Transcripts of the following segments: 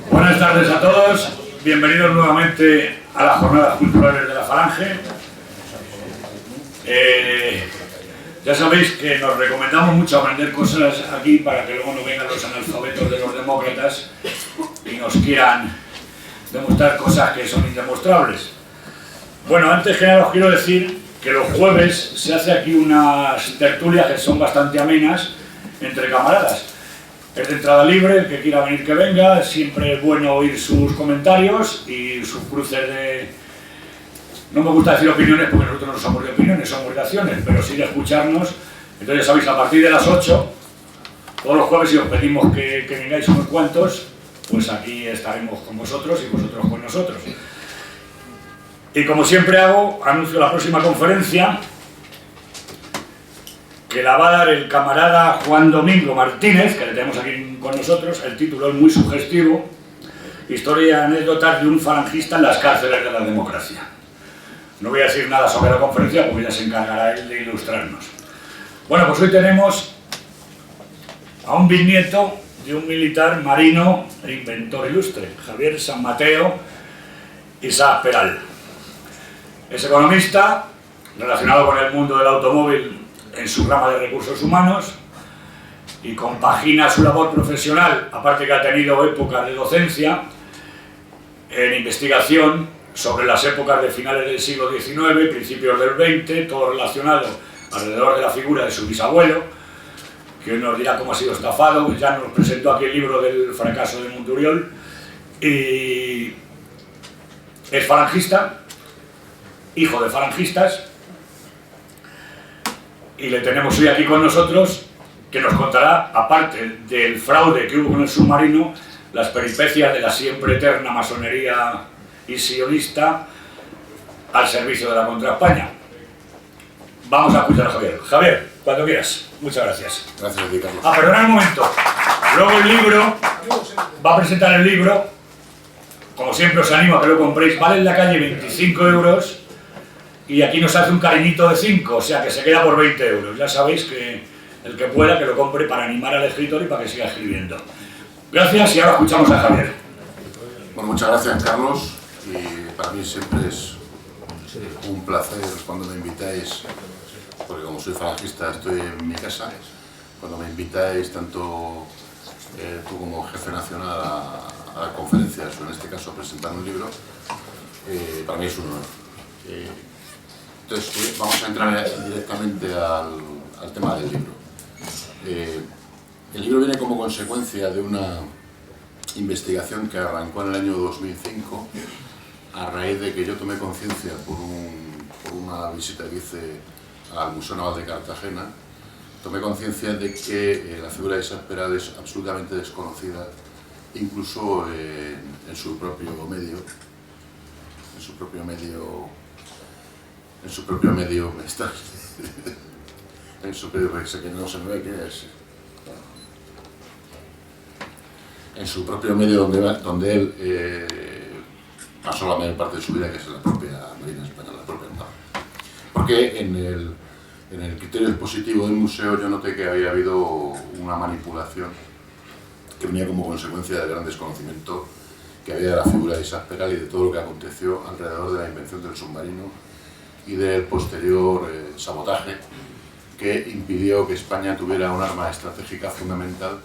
Buenas tardes a todos, bienvenidos nuevamente a las jornadas culturales de la Falange. Ya sabéis que nos recomendamos mucho aprender cosas aquí para que luego no vengan los analfabetos de los demócratas y nos quieran demostrar cosas que son indemostrables. Bueno, antes que nada os quiero decir que los jueves se hace aquí unas tertulias que son bastante amenas entre camaradas. Es de entrada libre, el que quiera venir que venga, siempre es bueno oír sus comentarios y sus cruces de... No me gusta decir opiniones porque nosotros no somos de opiniones, somos de acciones, pero sí de escucharnos. Entonces ya sabéis, a partir de las 8, todos los jueves, si os pedimos que vengáis unos cuantos, pues aquí estaremos con vosotros y vosotros con nosotros. Y como siempre hago, anuncio la próxima conferencia, que la va a dar el camarada Juan Domingo Martínez, que le tenemos aquí con nosotros. El título es muy sugestivo: Historia y anécdotas de un falangista en las cárceles de la democracia. No voy a decir nada sobre la conferencia porque ya se encargará él de ilustrarnos. Bueno, pues hoy tenemos a un bisnieto de un militar marino e inventor ilustre, Javier San Mateo Isaac Peral. Es economista, relacionado con el mundo del automóvil en su rama de recursos humanos, y compagina su labor profesional, aparte que ha tenido épocas de docencia, en investigación sobre las épocas de finales del siglo XIX, principios del XX, todo relacionado alrededor de la figura de su bisabuelo, que hoy nos dirá cómo ha sido estafado. Ya nos presentó aquí el libro del fracaso de Monturiol, y es falangista, hijo de falangistas, y le tenemos hoy aquí con nosotros, que nos contará, aparte del fraude que hubo con el submarino, las peripecias de la siempre eterna masonería y sionista al servicio de la contra España. Vamos a escuchar a Javier. Javier, cuando quieras. Muchas gracias. Gracias, Carlos. Perdonad un momento. Luego el libro, va a presentar el libro. Como siempre os animo a que lo compréis. Vale en la calle 25 euros. Y aquí nos hace un cariñito de 5, o sea que se queda por 20 euros. Ya sabéis que el que pueda que lo compre para animar al escritor y para que siga escribiendo. Gracias, y ahora escuchamos a Javier. Bueno, muchas gracias, Carlos. Y para mí siempre es un placer cuando me invitáis, porque como soy falangista estoy en mi casa, cuando me invitáis tanto tú como jefe nacional a las conferencias, o en este caso a presentar un libro, para mí es un honor. Entonces, vamos a entrar directamente al tema del libro. El libro viene como consecuencia de una investigación que arrancó en el año 2005 a raíz de que yo tomé conciencia por una visita que hice al Museo Naval de Cartagena. Tomé conciencia de que la figura de Isaac Peral es absolutamente desconocida, incluso en su propio medio. En su propio medio, sé que no se me ve qué es. En su propio medio donde él pasó la mayor parte de su vida, que es en la propia Marina Española, la propia Armada. Porque en el criterio expositivo del museo yo noté que había habido una manipulación que venía como consecuencia del gran desconocimiento que había de la figura de Isaac Peral y de todo lo que aconteció alrededor de la invención del submarino y del posterior sabotaje que impidió que España tuviera un arma estratégica fundamental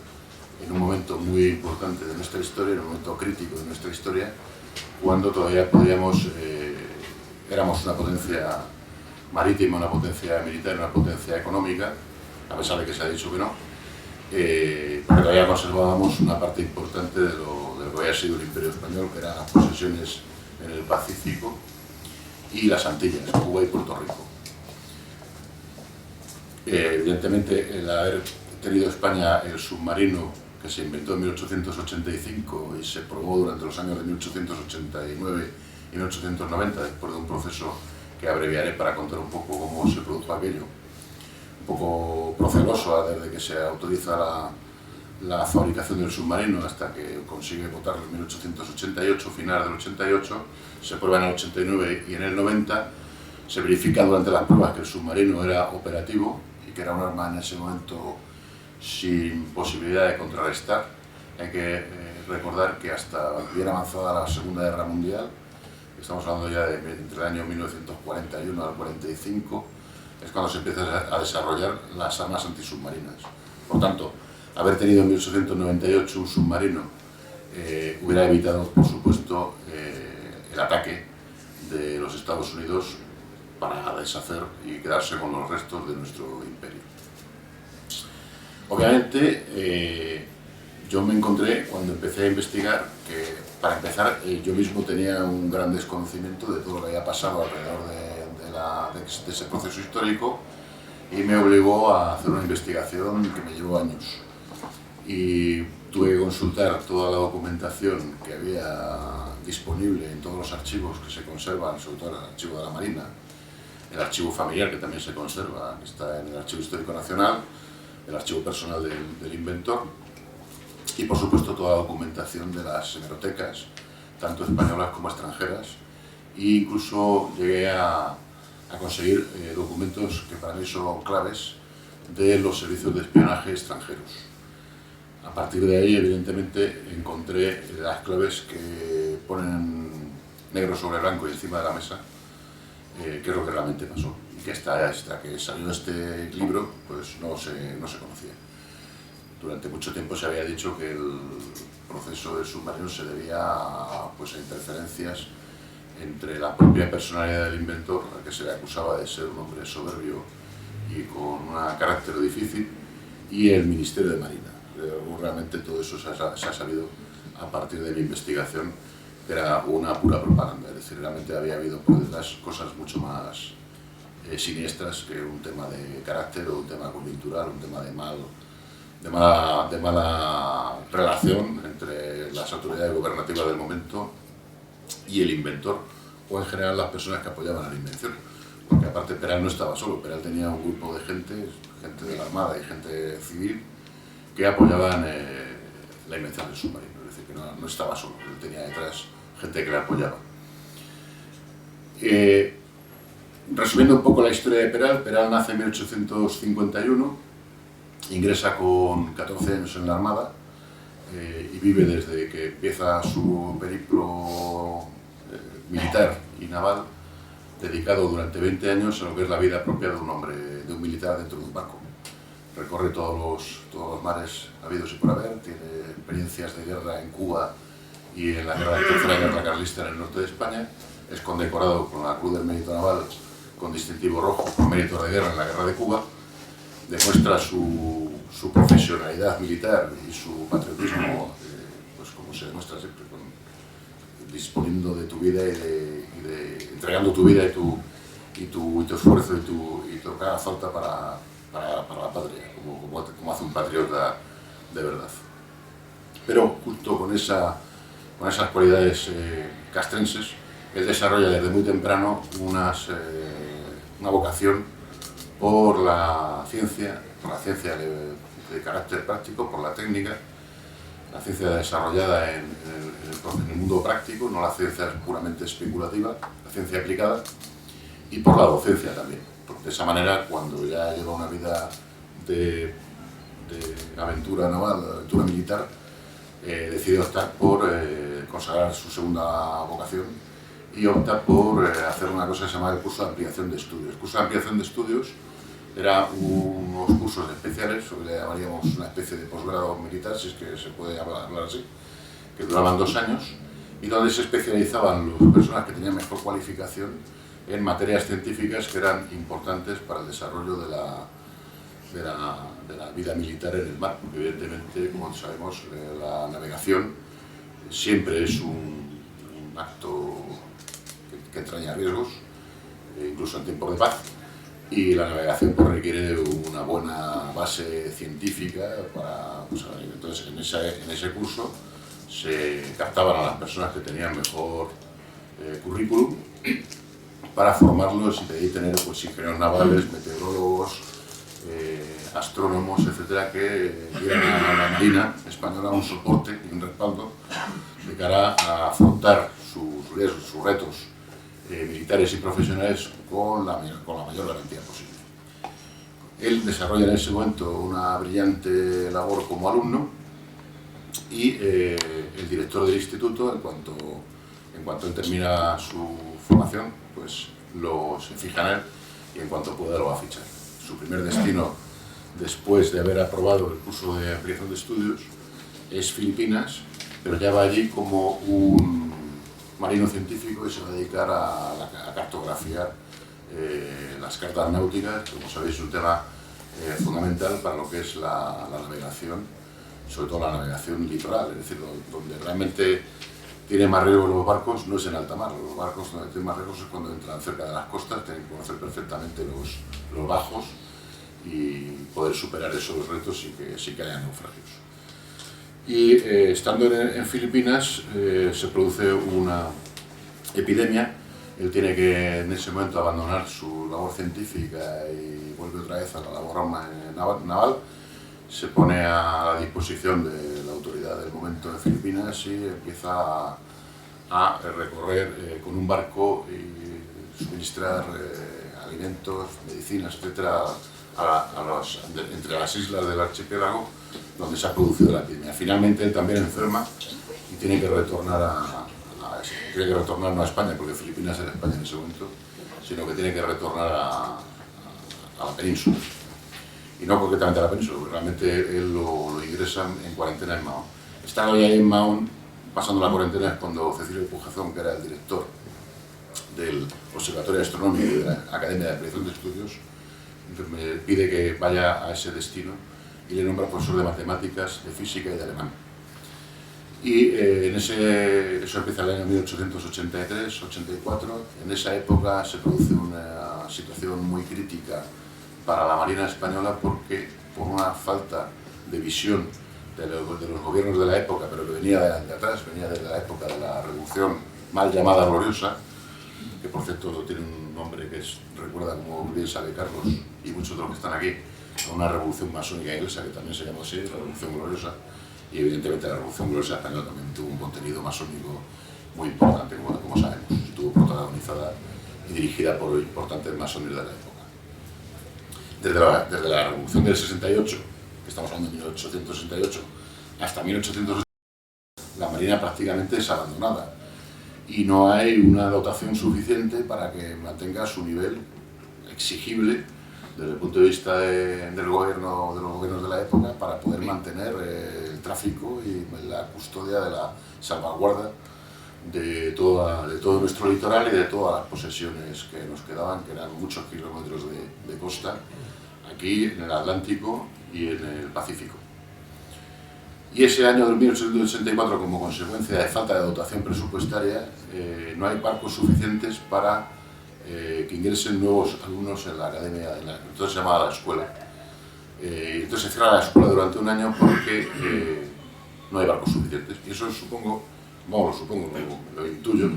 en un momento muy importante de nuestra historia, en un momento crítico de nuestra historia, cuando todavía éramos una potencia marítima, una potencia militar, una potencia económica, a pesar de que se ha dicho que no, porque todavía conservábamos una parte importante de lo que había sido el Imperio Español, que eran las posesiones en el Pacífico y las Antillas, Cuba y Puerto Rico. Evidentemente, el haber tenido España el submarino que se inventó en 1885 y se probó durante los años de 1889 y 1890, después de un proceso que abreviaré para contar un poco cómo se produjo aquello, un poco proceloso desde que se autoriza la fabricación del submarino hasta que consigue votarlo en 1888, final del 88, se prueba en el 89 y en el 90 se verifica durante las pruebas que el submarino era operativo y que era un arma en ese momento sin posibilidad de contrarrestar Hay que recordar que hasta bien avanzada la Segunda Guerra Mundial, estamos hablando ya de entre el año 1941 al 45, es cuando se empiezan a desarrollar las armas antisubmarinas. Por tanto, haber tenido en 1898 un submarino hubiera evitado, por supuesto, el ataque de los Estados Unidos para deshacer y quedarse con los restos de nuestro imperio. Obviamente, yo me encontré, cuando empecé a investigar, que para empezar yo mismo tenía un gran desconocimiento de todo lo que había pasado alrededor de ese proceso histórico, y me obligó a hacer una investigación que me llevó años. Y tuve que consultar toda la documentación que había disponible en todos los archivos que se conservan, sobre todo el archivo de la Marina, el archivo familiar, que también se conserva, que está en el Archivo Histórico Nacional, el archivo personal del inventor, y por supuesto toda la documentación de las hemerotecas, tanto españolas como extranjeras, e incluso llegué a conseguir documentos que para mí son claves de los servicios de espionaje extranjeros. A partir de ahí, evidentemente, encontré las claves que ponen negro sobre blanco y encima de la mesa qué es lo que realmente pasó, y que hasta que salió este libro pues no se conocía. Durante mucho tiempo se había dicho que el proceso del submarino se debía a interferencias entre la propia personalidad del inventor, al que se le acusaba de ser un hombre soberbio y con un carácter difícil, y el Ministerio de Marina. Realmente todo eso se ha sabido a partir de mi investigación, que era una pura propaganda. Es decir, realmente había habido por detrás cosas mucho más siniestras que un tema de carácter o un tema coyuntural, un tema de mala relación entre las autoridades gubernativas del momento y el inventor, o en general las personas que apoyaban a la invención. Porque aparte Peral no estaba solo, Peral tenía un grupo de gente de la Armada y gente civil, que apoyaban la invención del submarino. Es decir, que no estaba solo, él tenía detrás gente que le apoyaba. Resumiendo un poco la historia de Peral, Peral nace en 1851, ingresa con 14 años en la Armada y vive desde que empieza su periplo militar y naval, dedicado durante 20 años a lo que es la vida propia de un hombre, de un militar dentro de un barco. Recorre todos los mares habidos y por haber, tiene experiencias de guerra en Cuba y en la Tercera Guerra Carlista en el norte de España. Es condecorado con la Cruz del Mérito Naval con distintivo rojo por mérito de guerra en la Guerra de Cuba. Demuestra su profesionalidad militar y su patriotismo, pues como se demuestra siempre, disponiendo de tu vida y entregando tu vida y tu esfuerzo y tu cada falta para la patria, como hace un patriota de verdad. Pero junto con esas cualidades castrenses, él desarrolla desde muy temprano una vocación por la ciencia de carácter práctico, por la técnica, la ciencia desarrollada en el mundo práctico, no la ciencia puramente especulativa, la ciencia aplicada, y por la docencia también. De esa manera, cuando ya lleva una vida de aventura naval, de aventura militar, decide optar por consagrar su segunda vocación y opta por hacer una cosa que se llama el curso de ampliación de estudios. El curso de ampliación de estudios era unos cursos especiales, o que le llamaríamos una especie de posgrado militar, si es que se puede hablar así, que duraban 2 años, y donde se especializaban las personas que tenían mejor cualificación en materias científicas que eran importantes para el desarrollo de la vida militar en el mar, porque evidentemente, como sabemos, la navegación siempre es un acto que entraña riesgos, incluso en tiempos de paz, y la navegación pues, requiere una buena base científica para... entonces, en ese curso se captaban a las personas que tenían mejor currículum para formarlos y de ahí tener pues, ingenieros navales, meteorólogos, astrónomos, etcétera, que dieran a la Marina española un soporte y un respaldo de cara a afrontar sus riesgos, sus retos militares y profesionales con la mayor garantía posible. Él desarrolla en ese momento una brillante labor como alumno y el director del instituto, en cuanto él termina su formación, pues se fija en él y en cuanto pueda lo va a fichar. Su primer destino, después de haber aprobado el curso de ampliación de estudios, es Filipinas, pero ya va allí como un marino científico y se va a dedicar a cartografiar las cartas náuticas, que como sabéis es un tema fundamental para lo que es la navegación, sobre todo la navegación litoral, es decir, donde realmente tiene más riesgo los barcos no es en alta mar, los barcos donde tienen más riesgos es cuando entran cerca de las costas, tienen que conocer perfectamente los bajos y poder superar esos retos sin que haya naufragios. Y estando en Filipinas se produce una epidemia. Él tiene que en ese momento abandonar su labor científica y vuelve otra vez a la labor naval. Se pone a la disposición de la autoridad del momento de Filipinas y empieza a recorrer con un barco y suministrar alimentos, medicinas, etcétera, entre las islas del archipiélago donde se ha producido la epidemia. Finalmente él también enferma y tiene que retornar no a España, porque Filipinas era España en ese momento, sino que tiene que retornar a la península. Y no concretamente a la península, porque realmente él lo ingresan en cuarentena en Mahón. Estando ya en Mahón, pasando la cuarentena, es cuando Cecilio Pujazón, que era el director del Observatorio Astronómico y de la Academia de Ampliación de Estudios, me pide que vaya a ese destino y le nombra profesor de matemáticas, de física y de alemán. Y eso empieza en el año 1883-84. En esa época se produce una situación muy crítica para la Marina Española porque por una falta de visión de los gobiernos de la época, pero que venía de atrás, venía desde la época de la Revolución mal llamada Gloriosa, que por cierto tiene un nombre que recuerda, como bien sabe Carlos y muchos de los que están aquí, a una revolución masónica inglesa que también se llamó así, la Revolución Gloriosa, y evidentemente la Revolución Gloriosa española también tuvo un contenido masónico muy importante, como sabemos, estuvo protagonizada y dirigida por importantes masones de la época. Desde la Revolución del 68, que estamos hablando de 1868, hasta 1880, la Marina prácticamente es abandonada y no hay una dotación suficiente para que mantenga su nivel exigible desde el punto de vista de los gobiernos de la época para poder mantener el tráfico y la custodia de la salvaguarda de todo nuestro litoral y de todas las posesiones que nos quedaban, que eran muchos kilómetros de costa, aquí en el Atlántico y en el Pacífico. Y ese año de 1884, como consecuencia de falta de dotación presupuestaria, no hay barcos suficientes para que ingresen nuevos alumnos en la academia, entonces se llamaba la escuela. Entonces se cierra la escuela durante un año porque no hay barcos suficientes. Y eso lo intuyo,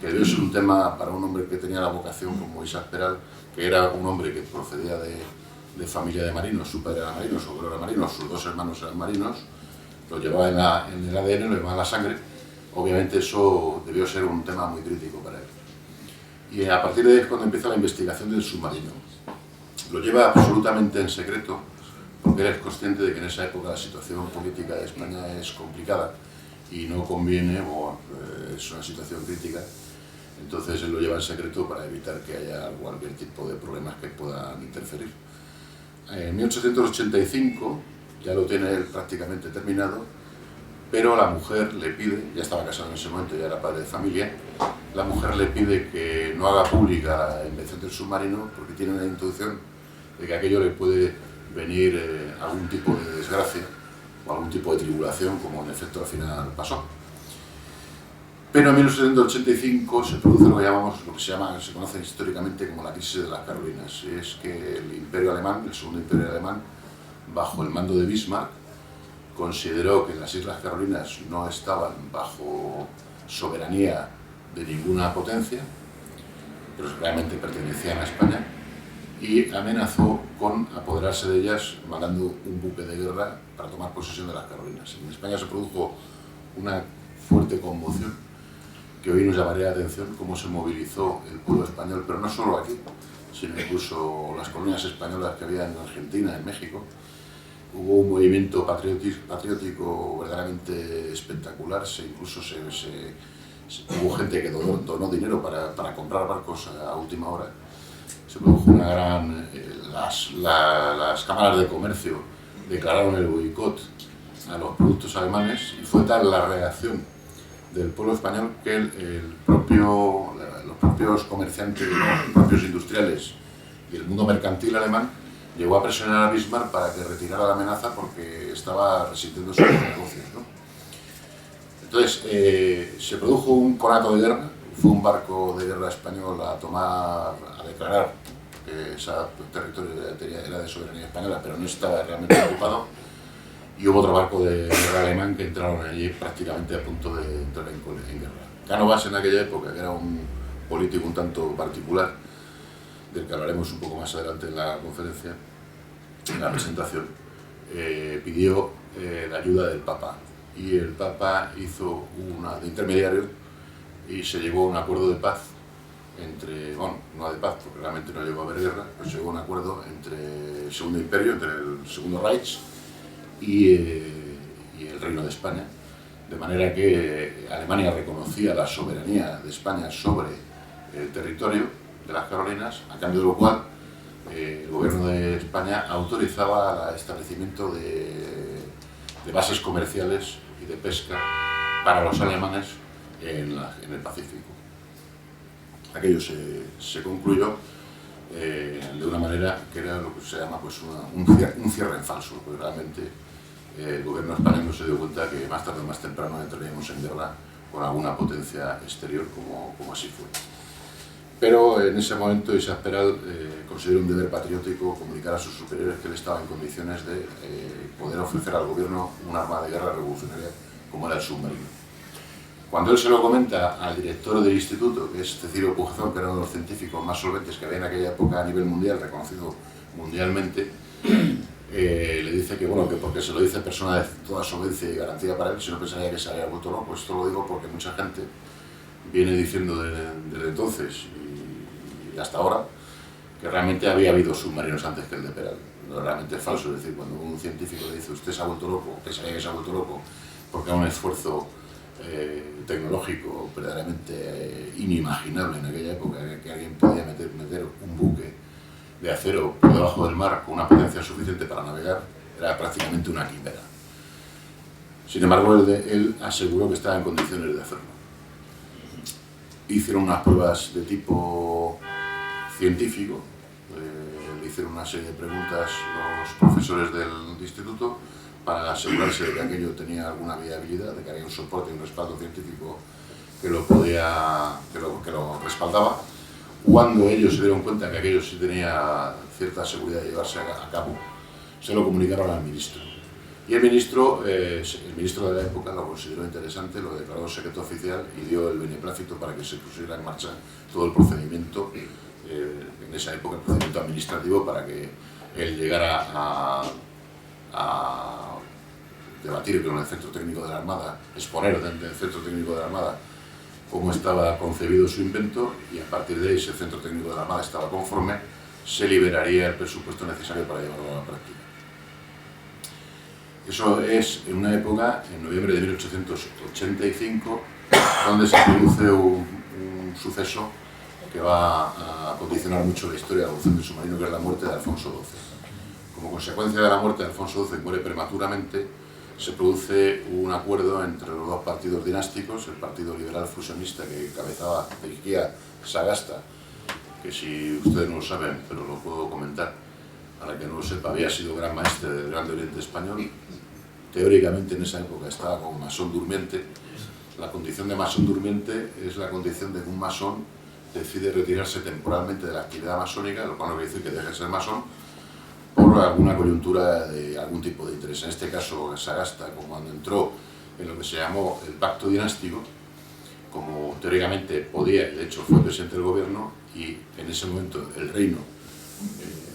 que debió ser un tema para un hombre que tenía la vocación como Isaac Peral, que era un hombre que procedía de familia de marinos, su padre era marino, su abuelo era marino, sus dos hermanos eran marinos, lo llevaba en el ADN, lo llevaba en la sangre. Obviamente eso debió ser un tema muy crítico para él. Y a partir de ahí es cuando empieza la investigación del submarino. Lo lleva absolutamente en secreto, porque él es consciente de que en esa época la situación política de España es complicada y no conviene, es una situación crítica, entonces él lo lleva en secreto para evitar que haya cualquier tipo de problemas que puedan interferir. En 1885 ya lo tiene él prácticamente terminado, pero la mujer le pide, ya estaba casado en ese momento, ya era padre de familia, la mujer le pide que no haga pública la invención del submarino porque tiene una intuición de que aquello le puede venir algún tipo de desgracia o algún tipo de tribulación, como en efecto al final pasó. Pero en 1885 se produce lo que se conoce históricamente como la crisis de las Carolinas. Es que el Imperio Alemán, el Segundo Imperio Alemán, bajo el mando de Bismarck, consideró que las Islas Carolinas no estaban bajo soberanía de ninguna potencia, pero realmente pertenecían a España, y amenazó con apoderarse de ellas mandando un buque de guerra para tomar posesión de las Carolinas. En España se produjo una fuerte conmoción que hoy nos llamaría la atención cómo se movilizó el pueblo español, pero no solo aquí, sino incluso las colonias españolas que había en Argentina, en México, hubo un movimiento patriótico verdaderamente espectacular, incluso hubo gente que donó dinero para comprar barcos a última hora. Se produjo una gran... las cámaras de comercio declararon el boicot a los productos alemanes y fue tal la reacción del pueblo español que los propios comerciantes, los propios industriales y el mundo mercantil alemán llegó a presionar a Bismarck para que retirara la amenaza porque estaba resintiendo sus negocios, ¿no? Entonces, se produjo un conato de guerra, fue un barco de guerra español a declarar que ese territorio era de soberanía española, pero no estaba realmente ocupado, y hubo otro barco de guerra alemán que entraron allí prácticamente a punto de entrar en guerra. Cánovas, en aquella época, que era un político un tanto particular, del que hablaremos un poco más adelante en la conferencia, en la presentación, pidió la ayuda del Papa, y el Papa hizo de intermediario y se llegó a un acuerdo de paz entre, bueno, no de paz porque realmente no llegó a haber guerra, pero se llegó a un acuerdo entre el Segundo Imperio, entre el Segundo Reich y el Reino de España, de manera que Alemania reconocía la soberanía de España sobre el territorio de las Carolinas, a cambio de lo cual el gobierno de España autorizaba el establecimiento de bases comerciales y de pesca para los alemanes en el Pacífico. Aquello se concluyó de una manera que era lo que se llama pues, un cierre en falso, porque realmente el gobierno español no se dio cuenta que más tarde o más temprano entraríamos en guerra con alguna potencia exterior, como así fue. Pero en ese momento Isaac Peral consideró un deber patriótico comunicar a sus superiores que él estaba en condiciones de poder ofrecer al gobierno un arma de guerra revolucionaria como era el submarino. Cuando él se lo comenta al director del instituto, que es Cecilio Pujezón, que era uno de los científicos más solventes que había en aquella época a nivel mundial, reconocido mundialmente, le dice que bueno, que porque se lo dice persona de toda solvencia y garantía para él, si no pensaría que se había vuelto loco. Esto lo digo porque mucha gente viene diciendo desde entonces y hasta ahora que realmente había habido submarinos antes que el de Peral. No, realmente es falso, es decir, cuando un científico le dice usted se ha vuelto loco, pensaría que se ha vuelto loco porque era un esfuerzo tecnológico verdaderamente inimaginable en aquella época, que alguien podía meter un buque de acero por debajo del mar con una potencia suficiente para navegar, era prácticamente una quimera. Sin embargo, él aseguró que estaba en condiciones de hacerlo. Hicieron unas pruebas de tipo científico, le hicieron una serie de preguntas los profesores del instituto para asegurarse de que aquello tenía alguna viabilidad, de que había un soporte y un respaldo científico que lo respaldaba. Cuando ellos se dieron cuenta que aquello sí tenía cierta seguridad de llevarse a cabo, se lo comunicaron al ministro. Y el ministro de la época lo consideró interesante, lo declaró secreto oficial y dio el beneplácito para que se pusiera en marcha todo el procedimiento, en esa época el procedimiento administrativo, para que él llegara a debatir con el Centro Técnico de la Armada, exponer ante el Centro Técnico de la Armada cómo estaba concebido su invento, y a partir de ahí, si el Centro Técnico de la Armada estaba conforme, se liberaría el presupuesto necesario para llevarlo a la práctica. Eso es en una época, en noviembre de 1885, donde se produce un suceso que va a condicionar mucho la historia de la evolución del submarino, que es la muerte de Alfonso XII. Como consecuencia de la muerte de Alfonso XII, muere prematuramente, se produce un acuerdo entre los dos partidos dinásticos, el Partido Liberal Fusionista que dirigía Sagasta, que si ustedes no lo saben, pero lo puedo comentar, para que no lo sepa, había sido gran maestre del Grande Oriente Español. Teóricamente en esa época estaba como masón durmiente. La condición de masón durmiente es la condición de que un masón decide retirarse temporalmente de la actividad masónica, lo cual no quiere decir que deje de ser masón, por alguna coyuntura de algún tipo de interés. En este caso, Sagasta, como cuando entró en lo que se llamó el Pacto Dinástico, como teóricamente podía, y de hecho fue presidente del gobierno, y en ese momento el reino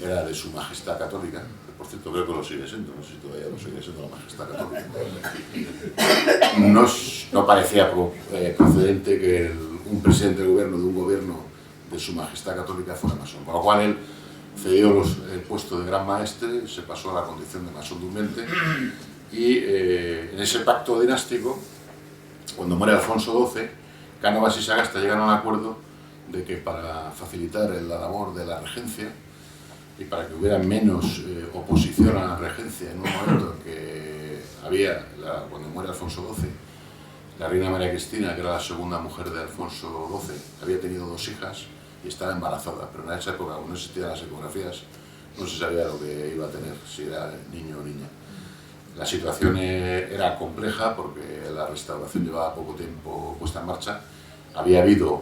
era de su majestad católica, que por cierto creo que lo sigue siendo, no sé si todavía lo sigue siendo la majestad católica. No parecía procedente que un presidente del gobierno de un gobierno de su majestad católica fuera masón, con lo cual él cedió el puesto de gran maestre, se pasó a la condición de masón durmiente y en ese pacto dinástico, cuando muere Alfonso XII, Cánovas y Sagasta llegan a un acuerdo de que para facilitar la labor de la regencia y para que hubiera menos oposición a la regencia en un momento en que había, cuando muere Alfonso XII, la reina María Cristina, que era la segunda mujer de Alfonso XII, había tenido 2 hijas y estaba embarazada, pero en esa época, cuando no existían las ecografías, no se sabía lo que iba a tener, si era niño o niña. La situación era compleja porque la restauración llevaba poco tiempo puesta en marcha. Había habido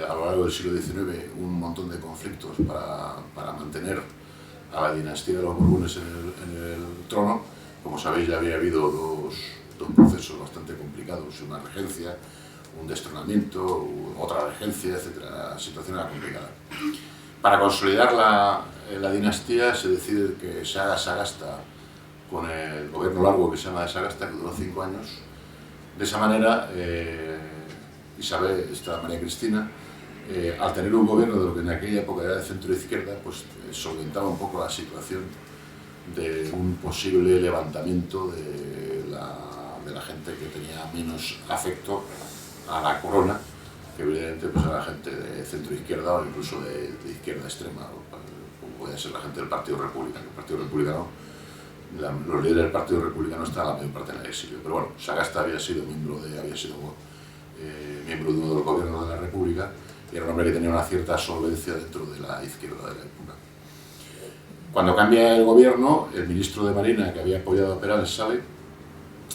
a lo largo del siglo XIX un montón de conflictos para mantener a la dinastía de los Borbones en el trono. Como sabéis, ya había habido dos procesos bastante complicados, una regencia, un destronamiento, otra regencia, etc. La situación era complicada. Para consolidar la dinastía se decide que se haga Sagasta con el gobierno largo que se llama de Sagasta, que duró 5 años. De esa manera, María Cristina, al tener un gobierno de lo que en aquella época era de centro-izquierda, pues solventaba un poco la situación de un posible levantamiento de la gente que tenía menos afecto a la corona, que evidentemente pues, era la gente de centro-izquierda o incluso de izquierda extrema, como podía ser la gente del Partido Republicano. El Partido Republicano, los líderes del Partido Republicano estaban la mayor parte en el exilio, pero bueno, Sagasta había sido miembro de uno de los gobiernos de la República y era un hombre que tenía una cierta solvencia dentro de la izquierda de la época. Cuando cambia el gobierno, el ministro de Marina que había apoyado a Perales sale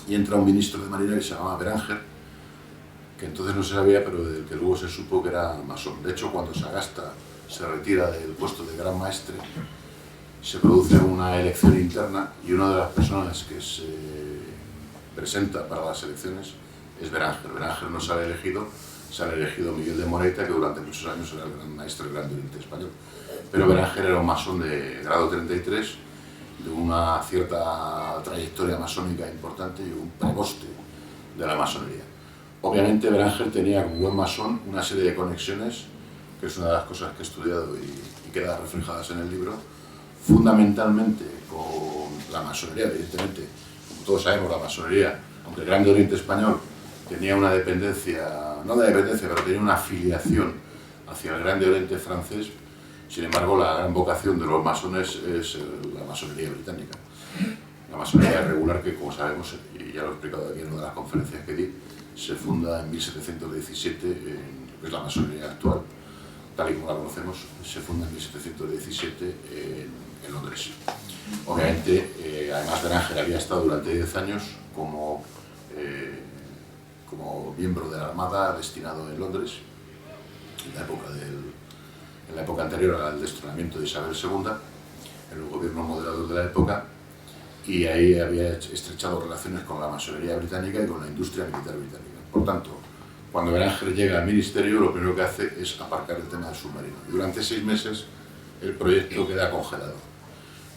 y entra un ministro de Marina que se llamaba Beranger, que entonces no se sabía, pero del que luego se supo que era masón. De hecho, cuando Sagasta se retira del puesto de gran maestre, se produce una elección interna y una de las personas que se presenta para las elecciones es Beranger. Beranger no sale elegido Miguel de Moreira, que durante muchos años era el gran maestre del Grande Oriente español. Pero Beranger era un masón de grado 33, de una cierta trayectoria masónica importante y un preboste de la masonería. Obviamente Beranger tenía como buen masón una serie de conexiones, que es una de las cosas que he estudiado y queda reflejadas en el libro, fundamentalmente con la masonería, evidentemente. Como todos sabemos, la masonería, aunque el Grande Oriente español tenía una dependencia, no de dependencia, pero tenía una afiliación hacia el Grande Oriente francés. Sin embargo, la gran vocación de los masones es la masonería británica. La masonería regular que, como sabemos, y ya lo he explicado aquí en una de las conferencias que di, se funda en 1717, que es la masonería actual, tal y como la conocemos, se funda en 1717 en Londres. Obviamente, además Beranger había estado durante 10 años como miembro de la Armada destinado en Londres, en la época anterior al destronamiento de Isabel II, en el gobierno moderador de la época, y ahí había estrechado relaciones con la masonería británica y con la industria militar británica. Por tanto, cuando Beranger llega al ministerio, lo primero que hace es aparcar el tema del submarino. Y durante 6 meses el proyecto queda congelado.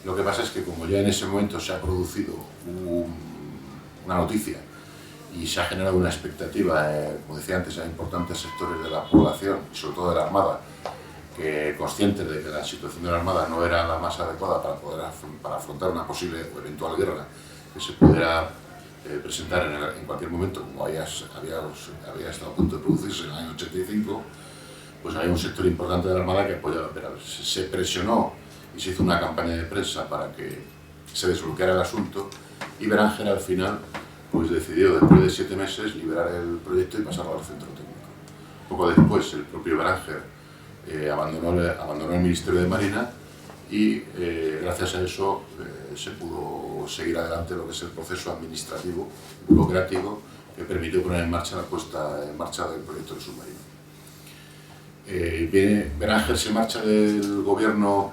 Lo que pasa es que como ya en ese momento se ha producido una noticia y se ha generado una expectativa, como decía antes, a importantes sectores de la población, y sobre todo de la Armada, que conscientes de que la situación de la Armada no era la más adecuada para afrontar una posible o eventual guerra que se pudiera presentar en cualquier momento, como había estado a punto de producirse en el año 85, pues había un sector importante de la Armada que apoyaba a Perales. Se presionó y se hizo una campaña de prensa para que se desbloqueara el asunto y Beranger al final pues decidió, después de 7 meses, liberar el proyecto y pasarlo al centro técnico. Poco después, el propio Beranger abandonó el Ministerio de Marina y gracias a eso se pudo seguir adelante lo que es el proceso administrativo, burocrático, que permitió poner en marcha la puesta en marcha del proyecto del submarino. Beranger se marcha del gobierno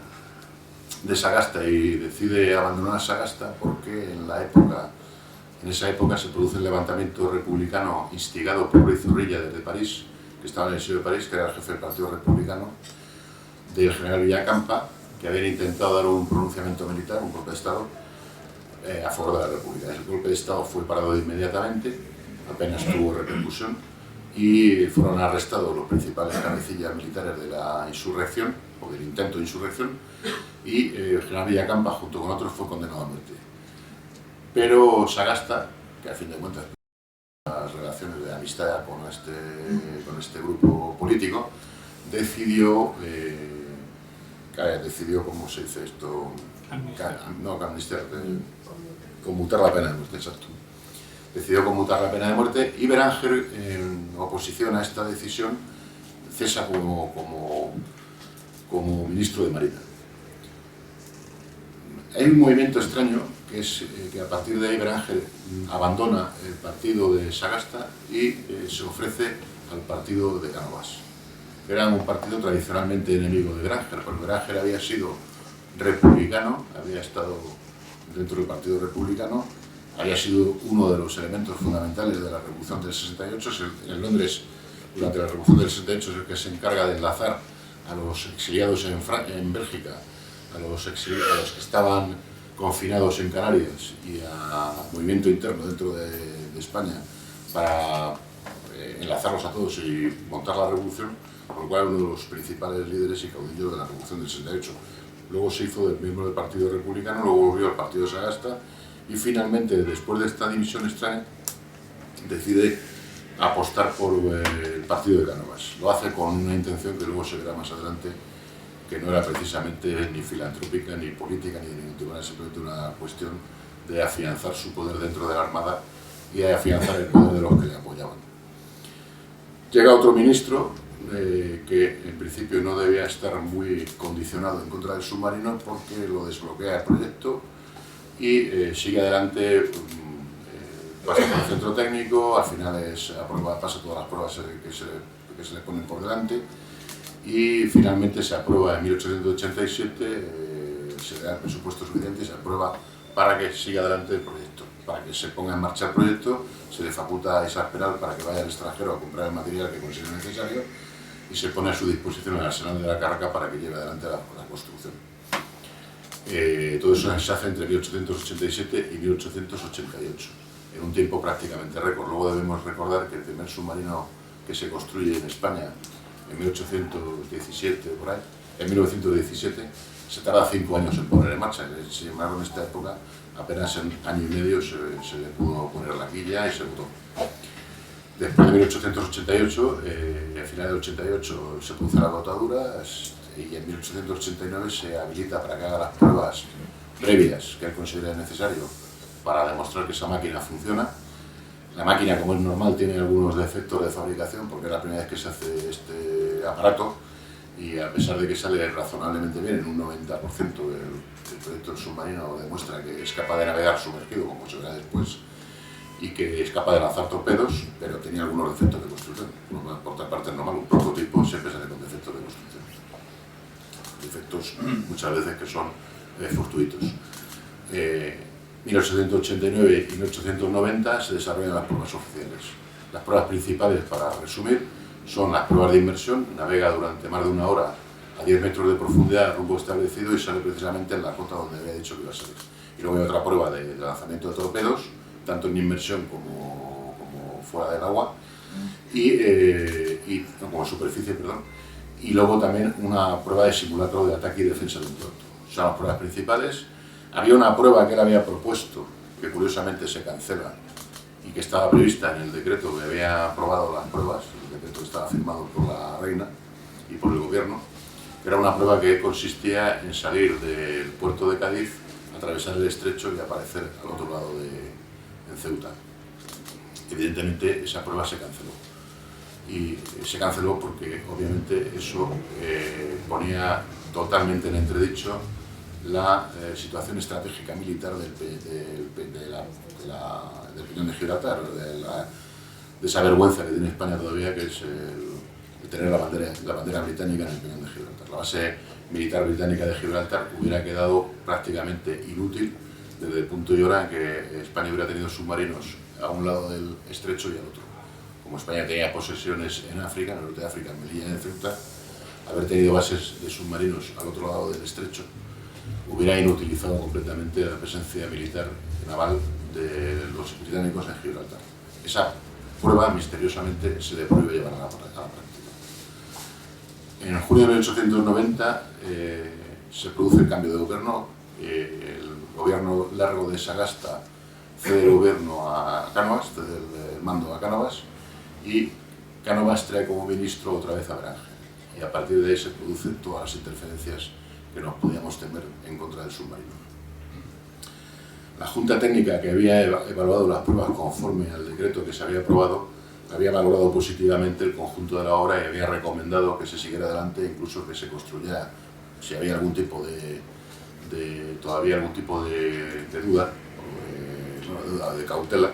de Sagasta y decide abandonar Sagasta porque en esa época se produce el levantamiento republicano instigado por Ruiz Zorrilla desde París, que estaba en el exilio de París, que era el jefe del Partido Republicano, del general Villacampa, que habían intentado dar un pronunciamiento militar, un golpe de Estado, a favor de la República. El golpe de Estado fue parado inmediatamente, apenas tuvo repercusión, y fueron arrestados los principales cabecillas militares de la insurrección, o del intento de insurrección, y el general Villacampa, junto con otros, fue condenado a muerte. Pero Sagasta, que a fin de cuentas las relaciones de amistad con este grupo político, decidió, ¿cómo se dice esto? Amnistiar, conmutar la pena de muerte, exacto. Decidió conmutar la pena de muerte y Beranger, en oposición a esta decisión, cesa como ministro de Marina. Hay un movimiento extraño, que es que a partir de ahí Beranger abandona el partido de Sagasta y se ofrece al partido de Cánovas. Era un partido tradicionalmente enemigo de Beranger, porque Beranger había sido republicano, había estado dentro del Partido Republicano, había sido uno de los elementos fundamentales de la Revolución del 68. En Londres, durante la Revolución del 68, es el que se encarga de enlazar a los exiliados en Bélgica, a los que estaban confinados en Canarias y a movimiento interno dentro de España, para enlazarlos a todos y montar la revolución, por lo cual uno de los principales líderes y caudillos de la Revolución del 68. Luego se hizo miembro del Partido Republicano, luego volvió al Partido de Sagasta y finalmente, después de esta división extraña, decide apostar por el Partido de Cánovas. Lo hace con una intención que luego se verá más adelante, que no era precisamente ni filantrópica, ni política, ni de ningún tipo, era simplemente una cuestión de afianzar su poder dentro de la Armada y de afianzar el poder de los que le apoyaban. Llega otro ministro, que en principio no debía estar muy condicionado en contra del submarino, porque lo desbloquea el proyecto y sigue adelante, pasa por el centro técnico, al final pasa todas las pruebas que se le ponen por delante y finalmente se aprueba en 1887, se le da el presupuesto suficiente y se aprueba para que siga adelante el proyecto. Para que se ponga en marcha el proyecto, se le faculta a Isaac Peral para que vaya al extranjero a comprar el material que considere necesario y se pone a su disposición el arsenal de la Carraca para que lleve adelante la construcción. Todo eso se hace entre 1887 y 1888, en un tiempo prácticamente récord. Luego debemos recordar que el primer submarino que se construye en España en 1817, por ahí, en 1917, se tarda 5 años en poner en marcha. Sin embargo, en esta época, apenas en año y medio se le pudo poner la quilla y se votó. Después de 1888, al final del 88 se produce la botadura y en 1889 se habilita para que haga las pruebas previas que él considera necesario para demostrar que esa máquina funciona. La máquina, como es normal, tiene algunos defectos de fabricación porque es la primera vez que se hace este aparato y a pesar de que sale razonablemente bien, en un 90% del proyecto del submarino demuestra que es capaz de navegar sumergido, como se verá después, y que es capaz de lanzar torpedos, pero tenía algunos defectos de construcción. Por otra parte es normal, un prototipo siempre sale con defectos de construcción. Defectos muchas veces que son fortuitos. 1889 y 1890 se desarrollan las pruebas oficiales. Las pruebas principales, para resumir, son las pruebas de inmersión. Navega durante más de 1 hora a 10 metros de profundidad, rumbo establecido, y sale precisamente en la cota donde había dicho que iba a salir. Y luego hay otra prueba de lanzamiento de torpedos, tanto en inmersión como fuera del agua, como superficie, perdón. Y luego también una prueba de simulacro de ataque y defensa de un puerto. Son las pruebas principales. Había una prueba que él había propuesto, que curiosamente se cancela, y que estaba prevista en el decreto que había aprobado las pruebas, el decreto que estaba firmado por la reina y por el gobierno, que era una prueba que consistía en salir del puerto de Cádiz, atravesar el estrecho y aparecer al otro lado en Ceuta. Evidentemente esa prueba se canceló. Y se canceló porque obviamente eso ponía totalmente en entredicho la situación estratégica militar del Peñón de Gibraltar, de esa vergüenza que tiene España todavía, que es el tener la bandera británica en el Peñón de Gibraltar. La base militar británica de Gibraltar hubiera quedado prácticamente inútil desde el punto y hora en que España hubiera tenido submarinos a un lado del estrecho y al otro. Como España tenía posesiones en África, en el norte de África, en Melilla y en Ceuta, haber tenido bases de submarinos al otro lado del estrecho hubiera inutilizado completamente la presencia militar naval de los británicos en Gibraltar. Esa prueba misteriosamente se le prohíbe llevar a la práctica. En junio de 1890 se produce el cambio de gobierno. El gobierno largo de Sagasta cede el gobierno a Cánovas, cede el mando a Cánovas, y Cánovas trae como ministro otra vez a Beránger. Y a partir de ahí se producen todas las interferencias que nos podíamos temer en contra del submarino. La Junta Técnica, que había evaluado las pruebas conforme al decreto que se había aprobado, había valorado positivamente el conjunto de la obra y había recomendado que se siguiera adelante, incluso que se construyera, si había algún tipo todavía algún tipo de duda, de cautela,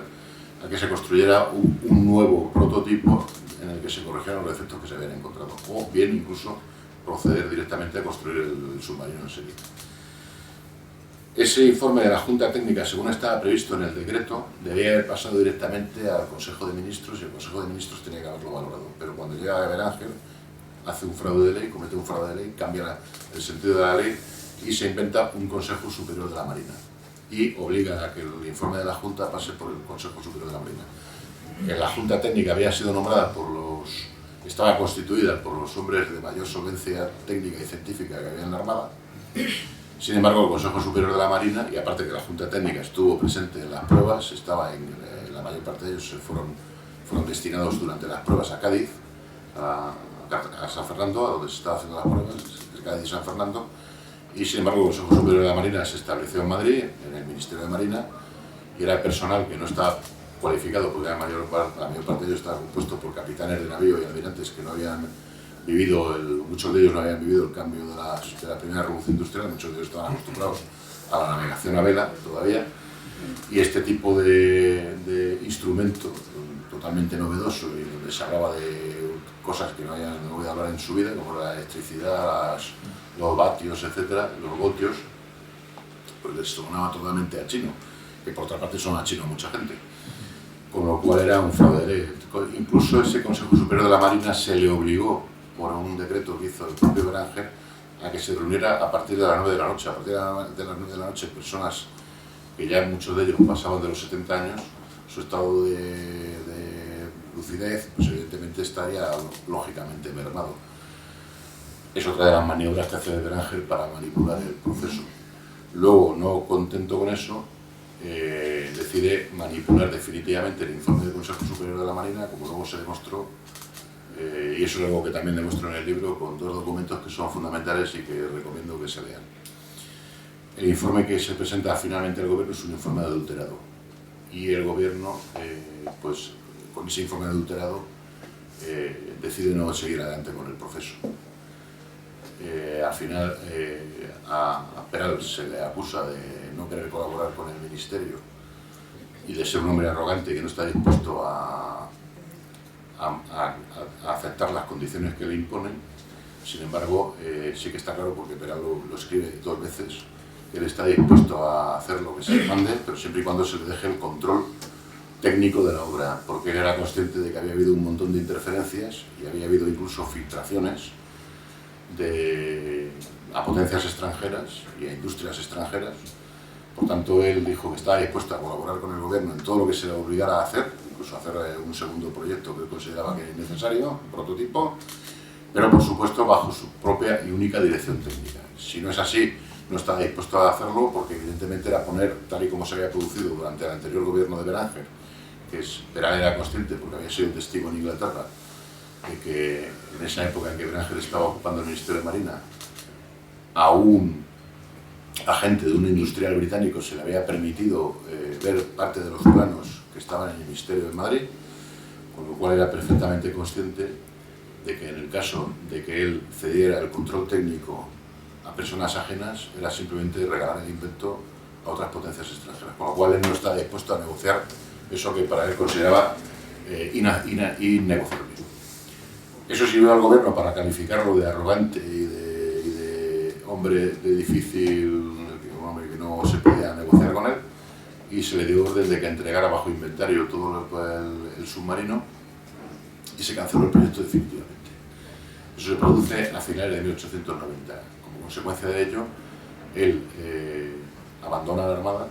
a que se construyera un nuevo prototipo en el que se corrigieran los defectos que se habían encontrado, o bien incluso proceder directamente a construir el submarino en serie. Ese informe de la Junta Técnica, según estaba previsto en el decreto, debía haber pasado directamente al Consejo de Ministros y el Consejo de Ministros tenía que haberlo valorado. Pero cuando llega Beránger, hace un fraude de ley, comete un fraude de ley, cambia el sentido de la ley y se inventa un Consejo Superior de la Marina y obliga a que el informe de la Junta pase por el Consejo Superior de la Marina. La Junta Técnica había sido nombrada estaba constituida por los hombres de mayor solvencia técnica y científica que había en la Armada. Sin embargo, el Consejo Superior de la Marina, y aparte que la Junta Técnica estuvo presente en las pruebas, la mayor parte de ellos fueron destinados durante las pruebas a Cádiz, a San Fernando, a donde se estaban haciendo las pruebas, de Cádiz y San Fernando, y sin embargo el Consejo Superior de la Marina se estableció en Madrid, en el Ministerio de Marina, y era personal que no estaba cualificado, porque la mayor parte de ellos estaba compuesto por capitanes de navío y almirantes que no habían vivido, muchos de ellos no habían vivido el cambio de la primera revolución industrial, muchos de ellos estaban acostumbrados a la navegación a vela todavía, y este tipo de instrumento totalmente novedoso y donde se hablaba de cosas que no habían oído hablar en su vida, como la electricidad, los vatios, etcétera, los voltios, pues les sonaba totalmente a chino, que por otra parte son a chino a mucha gente, con lo cual era un fraude de ley. Incluso ese Consejo Superior de la Marina se le obligó por un decreto que hizo el propio Beránger a que se reuniera a partir de las 9 de la noche. A partir de las 9 de la noche, personas que ya muchos de ellos pasaban de los 70 años, su estado de lucidez, pues evidentemente estaría lógicamente mermado. Es otra de las maniobras que hace Beránger para manipular el proceso. Luego, no contento con eso, decide manipular definitivamente el informe del Consejo Superior de la Marina, como luego se demostró, y eso es algo que también demuestro en el libro con dos documentos que son fundamentales y que recomiendo que se lean. El informe que se presenta finalmente al gobierno es un informe adulterado, y el gobierno, pues con ese informe adulterado, decide no seguir adelante con el proceso. Al final, a Peral se le acusa de no querer colaborar con el ministerio y de ser un hombre arrogante que no está dispuesto a aceptar las condiciones que le imponen. Sin embargo, sí que está claro, porque Peral lo escribe 2 veces, que él está dispuesto a hacer lo que se le mande, pero siempre y cuando se le deje el control técnico de la obra, porque él era consciente de que había habido un montón de interferencias y había habido incluso filtraciones a potencias extranjeras y a industrias extranjeras. Por tanto, él dijo que estaba dispuesto a colaborar con el gobierno en todo lo que se le obligara a hacer, incluso hacer un segundo proyecto que él consideraba que era necesario, un prototipo, pero por supuesto bajo su propia y única dirección técnica. Si no es así, no estaba dispuesto a hacerlo, porque evidentemente era poner, tal y como se había producido durante el anterior gobierno de Beránger, que Peral era consciente, porque había sido testigo en Inglaterra, de que en esa época en que Beránger estaba ocupando el Ministerio de Marina, a un agente de un industrial británico se le había permitido ver parte de los planos que estaban en el Ministerio de Madrid, con lo cual era perfectamente consciente de que en el caso de que él cediera el control técnico a personas ajenas, era simplemente regalar el invento a otras potencias extranjeras, con lo cual él no estaba dispuesto a negociar eso que para él consideraba innegociable. Eso sirvió al gobierno para calificarlo de arrogante y de hombre de difícil, un hombre que no se podía negociar con él, y se le dio orden de que entregara bajo inventario todo el submarino y se canceló el proyecto definitivamente. Eso se produce a finales de 1890. Como consecuencia de ello, él abandona la Armada,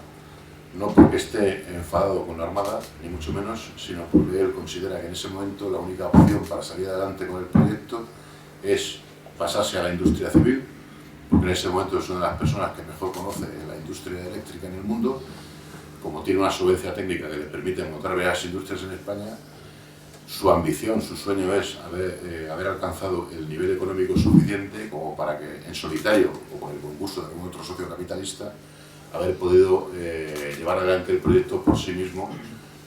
no porque esté enfadado con la Armada, ni mucho menos, sino porque él considera que en ese momento la única opción para salir adelante con el proyecto es pasarse a la industria civil, porque en ese momento es una de las personas que mejor conoce la industria eléctrica en el mundo. Como tiene una solvencia técnica que le permite montar varias industrias en España, su ambición, su sueño es haber alcanzado el nivel económico suficiente como para que en solitario o con el concurso de algún otro socio capitalista haber podido llevar adelante el proyecto por sí mismo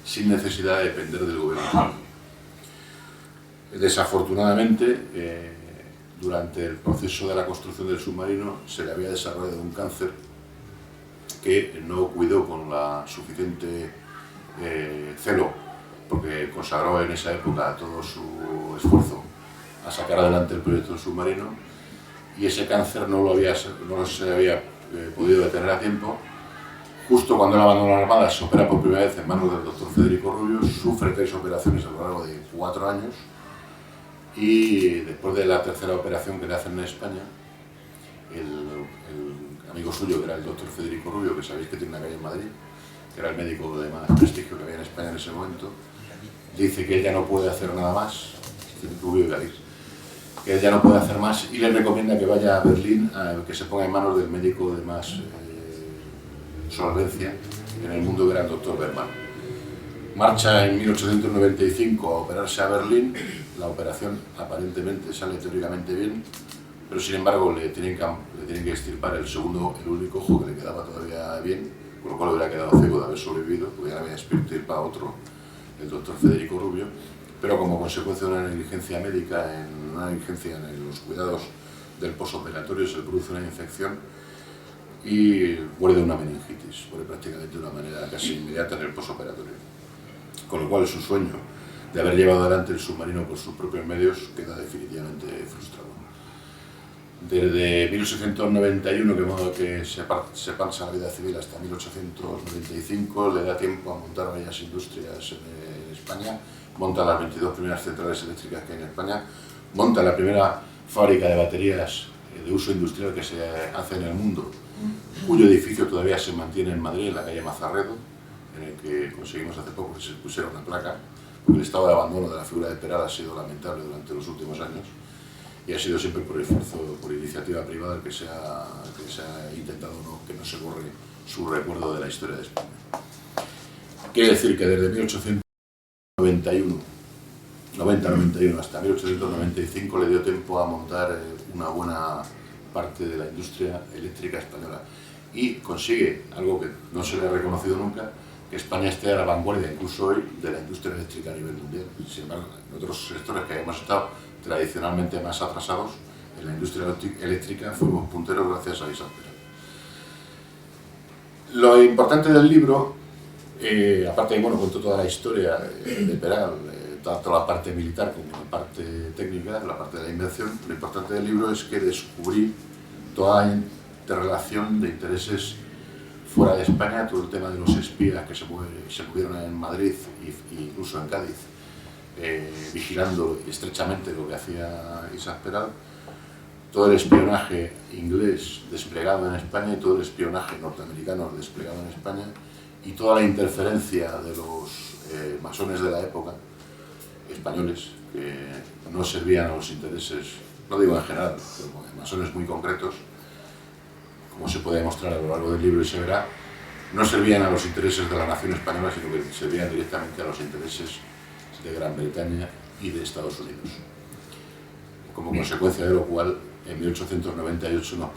sin necesidad de depender del gobierno. Desafortunadamente, durante el proceso de la construcción del submarino se le había desarrollado un cáncer que no cuidó con la suficiente celo, porque consagró en esa época todo su esfuerzo a sacar adelante el proyecto del submarino, y ese cáncer no se había podido detener a tiempo. Justo cuando él abandonó la Armada, se opera por primera vez en manos del doctor Federico Rubio, sufre 3 operaciones a lo largo de 4 años, y después de la tercera operación que le hacen en España, el amigo suyo, que era el doctor Federico Rubio, que sabéis que tiene una calle en Madrid, que era el médico de más prestigio que había en España en ese momento, dice que él ya no puede hacer nada más, Rubio y Galís, que él ya no puede hacer más, y le recomienda que vaya a Berlín, que se ponga en manos del médico de más solvencia en el mundo, que era el doctor Bergmann. Marcha en 1895 a operarse a Berlín. La operación aparentemente sale teóricamente bien, pero sin embargo le tienen que extirpar el único ojo que le quedaba todavía bien, con lo cual hubiera quedado ciego de haber sobrevivido, porque ya le había extirpado otro, el doctor Federico Rubio, pero como consecuencia de una negligencia médica, una negligencia en los cuidados del posoperatorio, se le produce una infección y muere de una meningitis, muere prácticamente de una manera casi inmediata en el posoperatorio. Con lo cual su sueño de haber llevado adelante el submarino por sus propios medios queda definitivamente frustrado. Desde 1891, que se pasa la vida civil, hasta 1895, le da tiempo a montar varias industrias en España, monta las 22 primeras centrales eléctricas que hay en España, monta la primera fábrica de baterías de uso industrial que se hace en el mundo, cuyo edificio todavía se mantiene en Madrid, en la calle Mazarredo, en el que conseguimos hace poco que se pusiera una placa, porque el estado de abandono de la figura de Peral ha sido lamentable durante los últimos años, y ha sido siempre por esfuerzo, por iniciativa privada, que se ha intentado que no se borre su recuerdo de la historia de España. Quiere decir que desde 1891 hasta 1895 le dio tiempo a montar una buena parte de la industria eléctrica española, y consigue algo que no se le ha reconocido nunca, que España esté a la vanguardia, incluso hoy, de la industria eléctrica a nivel mundial. Sin embargo, en otros sectores que hemos estado tradicionalmente más atrasados, en la industria eléctrica fuimos punteros gracias a Isaac Peral. Lo importante del libro, aparte de, cuento toda la historia de Peral, tanto la parte militar como la parte técnica, la parte de la invención, lo importante del libro es que descubrí toda la interrelación de intereses fuera de España, todo el tema de los espías que se movieron en Madrid e incluso en Cádiz, vigilando estrechamente lo que hacía Isaac Peral, todo el espionaje inglés desplegado en España y todo el espionaje norteamericano desplegado en España, y toda la interferencia de los masones de la época, españoles, que no servían a los intereses, no digo en general, pero masones muy concretos, como se puede demostrar a lo largo del libro y se verá, no servían a los intereses de la nación española, sino que servían directamente a los intereses de Gran Bretaña y de Estados Unidos. Como consecuencia de lo cual, en 1898 nos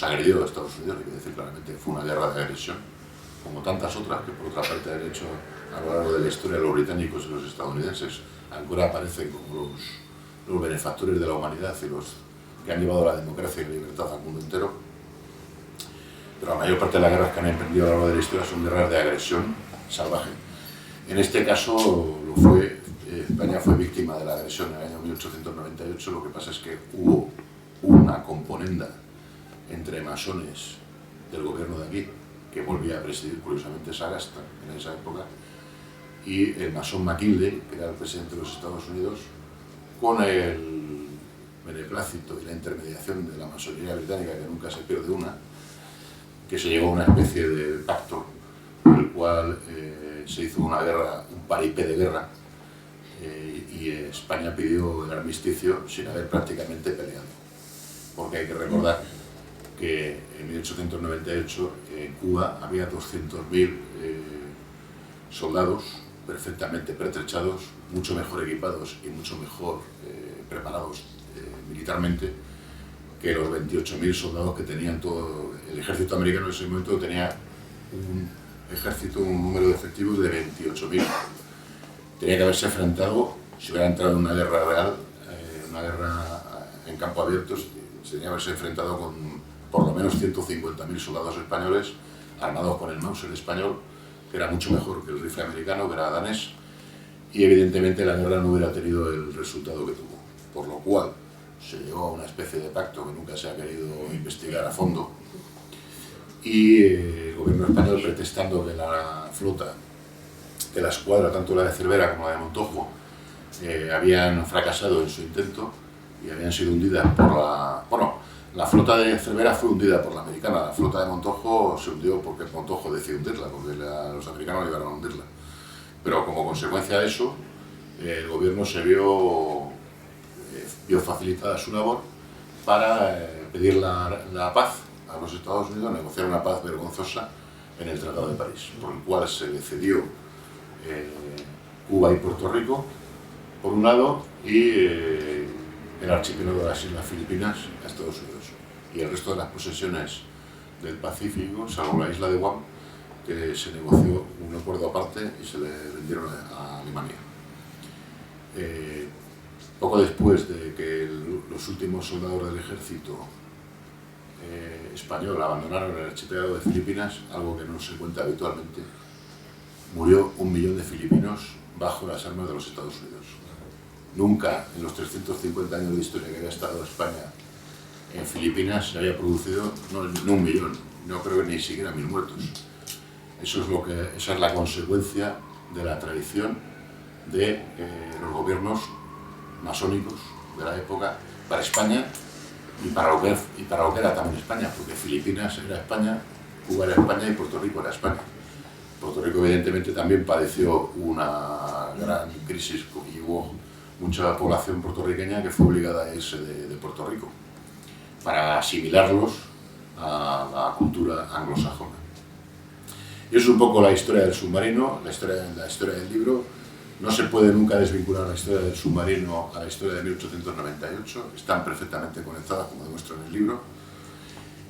agredió a Estados Unidos, hay que decir claramente, fue una guerra de agresión, como tantas otras que por otra parte han hecho a lo largo de la historia los británicos y los estadounidenses. Ahora aparecen como los benefactores de la humanidad y los que han llevado la democracia y la libertad al mundo entero, pero la mayor parte de las guerras que han emprendido a lo largo de la historia son guerras de agresión salvaje. En este caso lo fue, España fue víctima de la agresión en el año 1898, lo que pasa es que hubo una componenda entre masones del gobierno de aquí, que volvía a presidir curiosamente Sagasta en esa época, y el masón McKinley, que era el presidente de los Estados Unidos, con el beneplácito y la intermediación de la masonería británica, que nunca se pierde una, que se llegó a una especie de pacto por el cual se hizo una guerra, un paripé de guerra, y España pidió el armisticio sin haber prácticamente peleado. Porque hay que recordar que en 1898 en Cuba había 200.000 soldados perfectamente pertrechados, mucho mejor equipados y mucho mejor preparados militarmente que los 28.000 soldados que tenían todo el ejército americano. En ese momento tenía un ejército, un número de efectivos de 28.000. Tenía que haberse enfrentado, si hubiera entrado en una guerra real, una guerra en campo abierto, se tenía que haberse enfrentado con por lo menos 150.000 soldados españoles armados con el Mauser español, que era mucho mejor que el rifle americano, que era danés, y evidentemente la guerra no hubiera tenido el resultado que tuvo, por lo cual se llegó a una especie de pacto que nunca se ha querido investigar a fondo, y el gobierno español, pretextando que la flota, que la escuadra, tanto la de Cervera como la de Montojo, habían fracasado en su intento y habían sido hundidas por la... Bueno, la flota de Cervera fue hundida por la americana, la flota de Montojo se hundió porque Montojo decidió hundirla, porque los americanos no iban a hundirla. Pero como consecuencia de eso, el gobierno se vio facilitada su labor para pedir la paz a los Estados Unidos, negociar una paz vergonzosa en el Tratado de París, por el cual se le cedió Cuba y Puerto Rico, por un lado, y el archipiélago de las Islas Filipinas a Estados Unidos, y el resto de las posesiones del Pacífico, salvo la isla de Guam, que se negoció un acuerdo aparte y se le vendieron a Alemania. Poco después de que los últimos soldados del ejército español abandonaron el archipiélago de Filipinas, algo que no se cuenta habitualmente, murió 1 millón de filipinos bajo las armas de los Estados Unidos. Nunca en los 350 años de historia que había estado España en Filipinas se había producido no 1 millón, no creo que ni siquiera 1.000 muertos. Esa es la consecuencia de la tradición de los gobiernos masónicos de la época para España y para lo que era también España, porque Filipinas era España, Cuba era España y Puerto Rico era España. Puerto Rico evidentemente también padeció una gran crisis y hubo mucha población puertorriqueña que fue obligada a irse de Puerto Rico para asimilarlos a la cultura anglosajona. Y eso es un poco la historia del submarino, la historia del libro. No se puede nunca desvincular la historia del submarino a la historia de 1898, están perfectamente conectadas, como demuestro en el libro.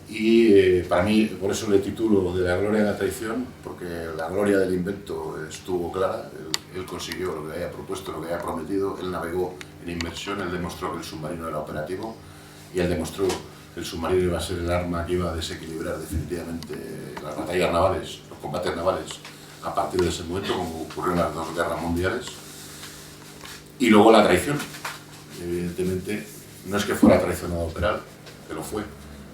Y para mí, por eso le titulo De la gloria de la traición, porque la gloria del invento estuvo clara, él consiguió lo que había propuesto, lo que había prometido, él navegó en inmersión, él demostró que el submarino era operativo y él demostró que el submarino iba a ser el arma que iba a desequilibrar definitivamente las batallas navales, los combates navales, a partir de ese momento, como ocurrió en las 2 guerras mundiales. Y luego la traición. Evidentemente, no es que fuera traicionada Operal, que lo fue,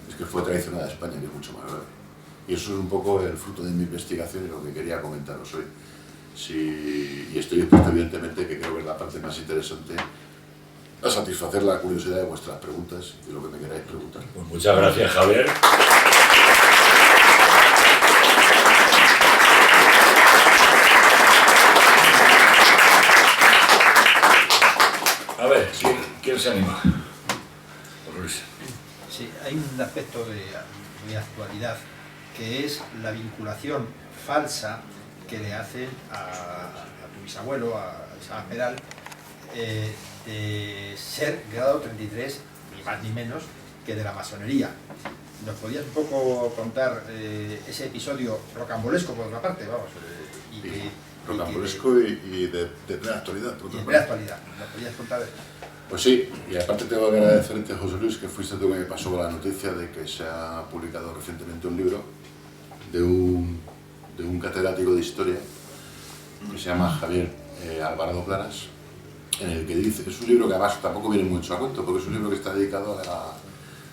es que fue traicionada España, que es mucho más grave. Y eso es un poco el fruto de mi investigación y lo que quería comentaros hoy. Y estoy dispuesto, evidentemente, que creo que es la parte más interesante, a satisfacer la curiosidad de vuestras preguntas y lo que me queráis preguntar. Pues muchas gracias, Javier. A ver, ¿quién se anima? Luis. Sí, hay un aspecto de actualidad que es la vinculación falsa que le hacen a tu bisabuelo, a Isaac Peral, de ser grado 33, ni más ni menos, que de la masonería. ¿Nos podías un poco contar ese episodio rocambolesco, por otra parte, vamos? Rocambolesco y de plena actualidad, por otra parte. De plena actualidad, ¿nos podías contar eso? Pues sí, y aparte tengo que agradecerte, José Luis, que fuiste tú que me pasó la noticia de que se ha publicado recientemente un libro de un catedrático de historia que se llama Javier Alvarado Planas, en el que dice, es un libro que además tampoco viene mucho a cuento, porque es un libro que está dedicado a la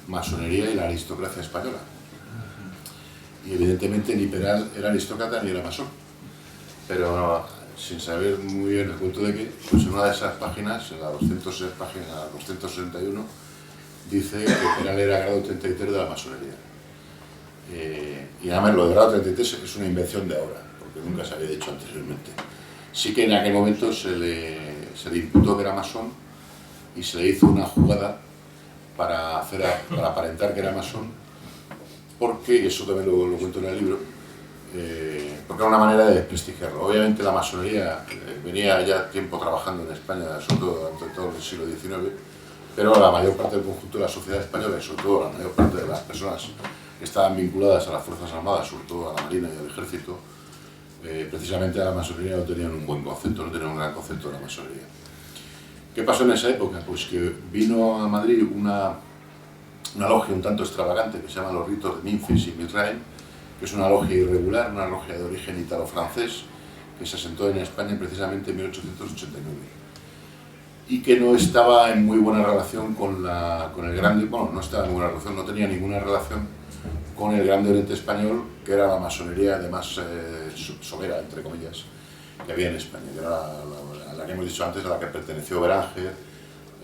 masonería y la aristocracia española. Y evidentemente ni Peral era aristócrata ni era masón, pero sin saber muy bien el cuento de qué, pues en una de esas páginas, en la 206 página 261, dice que Peral era grado 33 de la masonería. Y además lo de grado 33 es una invención de ahora, porque nunca se había dicho anteriormente. Sí que en aquel momento se le se le imputó que era masón y se le hizo una jugada para aparentar que era masón, porque, y eso también lo cuento en el libro, porque era una manera de desprestigiarlo. Obviamente la masonería venía ya tiempo trabajando en España, sobre todo durante todo el siglo XIX, pero la mayor parte del conjunto de la sociedad española, y sobre todo la mayor parte de las personas que estaban vinculadas a las Fuerzas Armadas, sobre todo a la Marina y al Ejército, precisamente a la masonería no tenían un buen concepto, no tenían un gran concepto de la masonería. ¿Qué pasó en esa época? Pues que vino a Madrid una logia un tanto extravagante que se llama los Ritos de Memphis y Mizraim, que es una logia irregular, una logia de origen italo-francés, que se asentó en España precisamente en 1889. Y que no estaba en muy buena relación con el Grande, bueno, no estaba en buena relación, no tenía ninguna relación con el Grande Oriente Español, que era la masonería además somera, entre comillas, que había en España, que era la que hemos dicho antes, a la que perteneció Beranger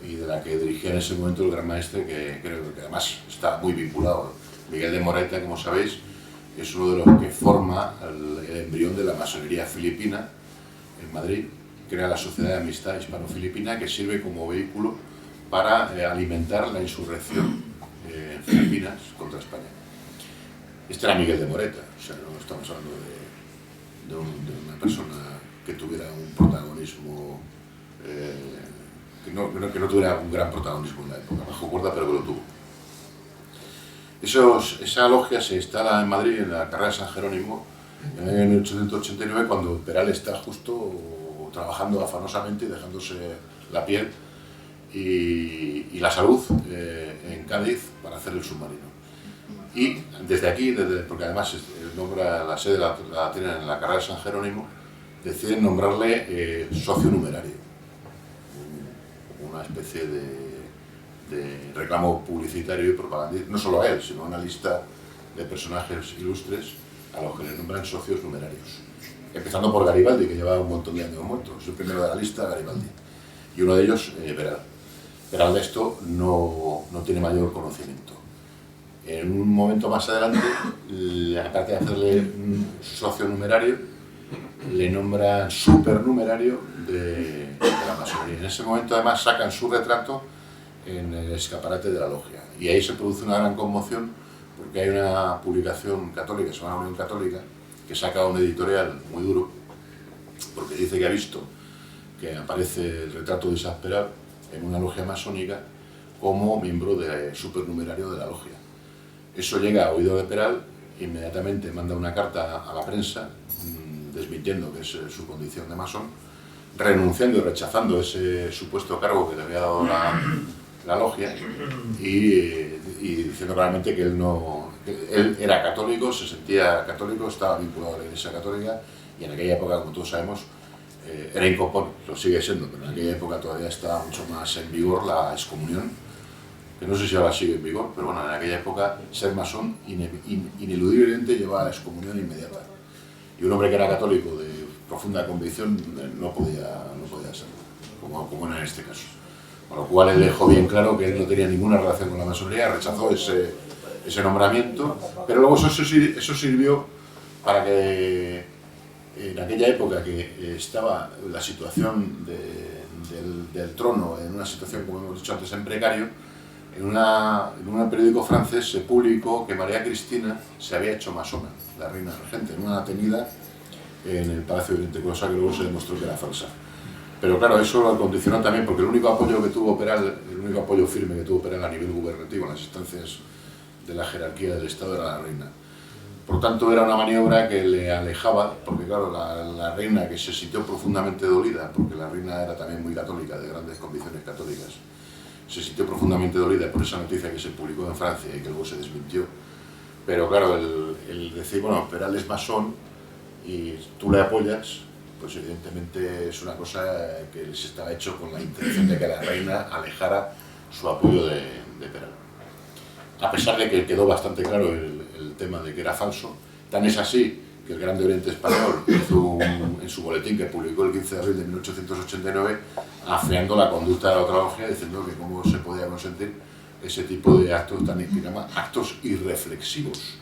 y de la que dirigía en ese momento el gran maestre, que creo que además está muy vinculado. Miguel de Moreta, como sabéis, es uno de los que forma el embrión de la masonería filipina en Madrid, crea la Sociedad de Amistad Hispano-Filipina, que sirve como vehículo para alimentar la insurrección en Filipinas contra España. Este era Miguel de Moreta, o sea, no estamos hablando de una persona que tuviera un protagonismo, que no tuviera un gran protagonismo en la época, bajo cuerda, pero que lo tuvo. Esa logia se instala en Madrid, en la carrera de San Jerónimo, en el año 1889, cuando Peral está justo trabajando afanosamente y dejándose la piel y la salud en Cádiz para hacer el submarino. Y desde aquí, porque además la sede la tienen en la carrera de San Jerónimo, deciden nombrarle socio numerario, una especie de reclamo publicitario y propagandístico, no solo a él, sino a una lista de personajes ilustres a los que le nombran socios numerarios. Empezando por Garibaldi, que llevaba un montón de años muerto, es el primero de la lista, Garibaldi. Y uno de ellos, Peral. Peral de esto no tiene mayor conocimiento. En un momento más adelante, aparte de hacerle un socio numerario, le nombran supernumerario de la masonería. En ese momento además sacan su retrato en el escaparate de la logia. Y ahí se produce una gran conmoción porque hay una publicación católica, se llama Unión Católica, que saca un editorial muy duro porque dice que ha visto que aparece el retrato de Isaac Peral en una logia masónica como miembro de supernumerario de la logia. Eso llega a oído de Peral, inmediatamente manda una carta a la prensa desmintiendo que es su condición de masón, renunciando y rechazando ese supuesto cargo que le había dado la logia y diciendo claramente que él era católico, se sentía católico, estaba vinculado a la Iglesia Católica y en aquella época, como todos sabemos, era incorpóreo, lo sigue siendo, pero en aquella época todavía estaba mucho más en vigor la excomunión, que no sé si ahora sigue en vigor, pero bueno, en aquella época ser masón ineludiblemente llevaba a la excomunión inmediata. Y un hombre que era católico de profunda convicción no podía serlo, como era en este caso. Con lo cual él dejó bien claro que él no tenía ninguna relación con la masonería, rechazó ese nombramiento, pero luego eso sirvió para que en aquella época que estaba la situación del trono en una situación, como hemos dicho antes, en precario, en un periódico francés se publicó que María Cristina se había hecho masona, la reina regente, en una atenida en el Palacio de Oriente, cosa que luego se demostró que era falsa. Pero claro, eso lo condicionó también porque el único apoyo que tuvo Peral, el único apoyo firme que tuvo Peral a nivel gubernativo en las instancias de la jerarquía del Estado era la reina. Por tanto, era una maniobra que le alejaba, porque claro, la reina, que se sintió profundamente dolida, porque la reina era también muy católica, de grandes convicciones católicas, se sintió profundamente dolida por esa noticia que se publicó en Francia y que luego se desmintió. Pero claro, el decir, bueno, Peral es masón y tú le apoyas, pues evidentemente es una cosa que se estaba hecho con la intención de que la reina alejara su apoyo de Peral. A pesar de que quedó bastante claro el tema de que era falso, tan es así que el Grande Oriente Español hizo en su boletín que publicó el 15 de abril de 1889, afeando la conducta de la otra logia, diciendo que cómo se podía consentir ese tipo de actos tan actos irreflexivos.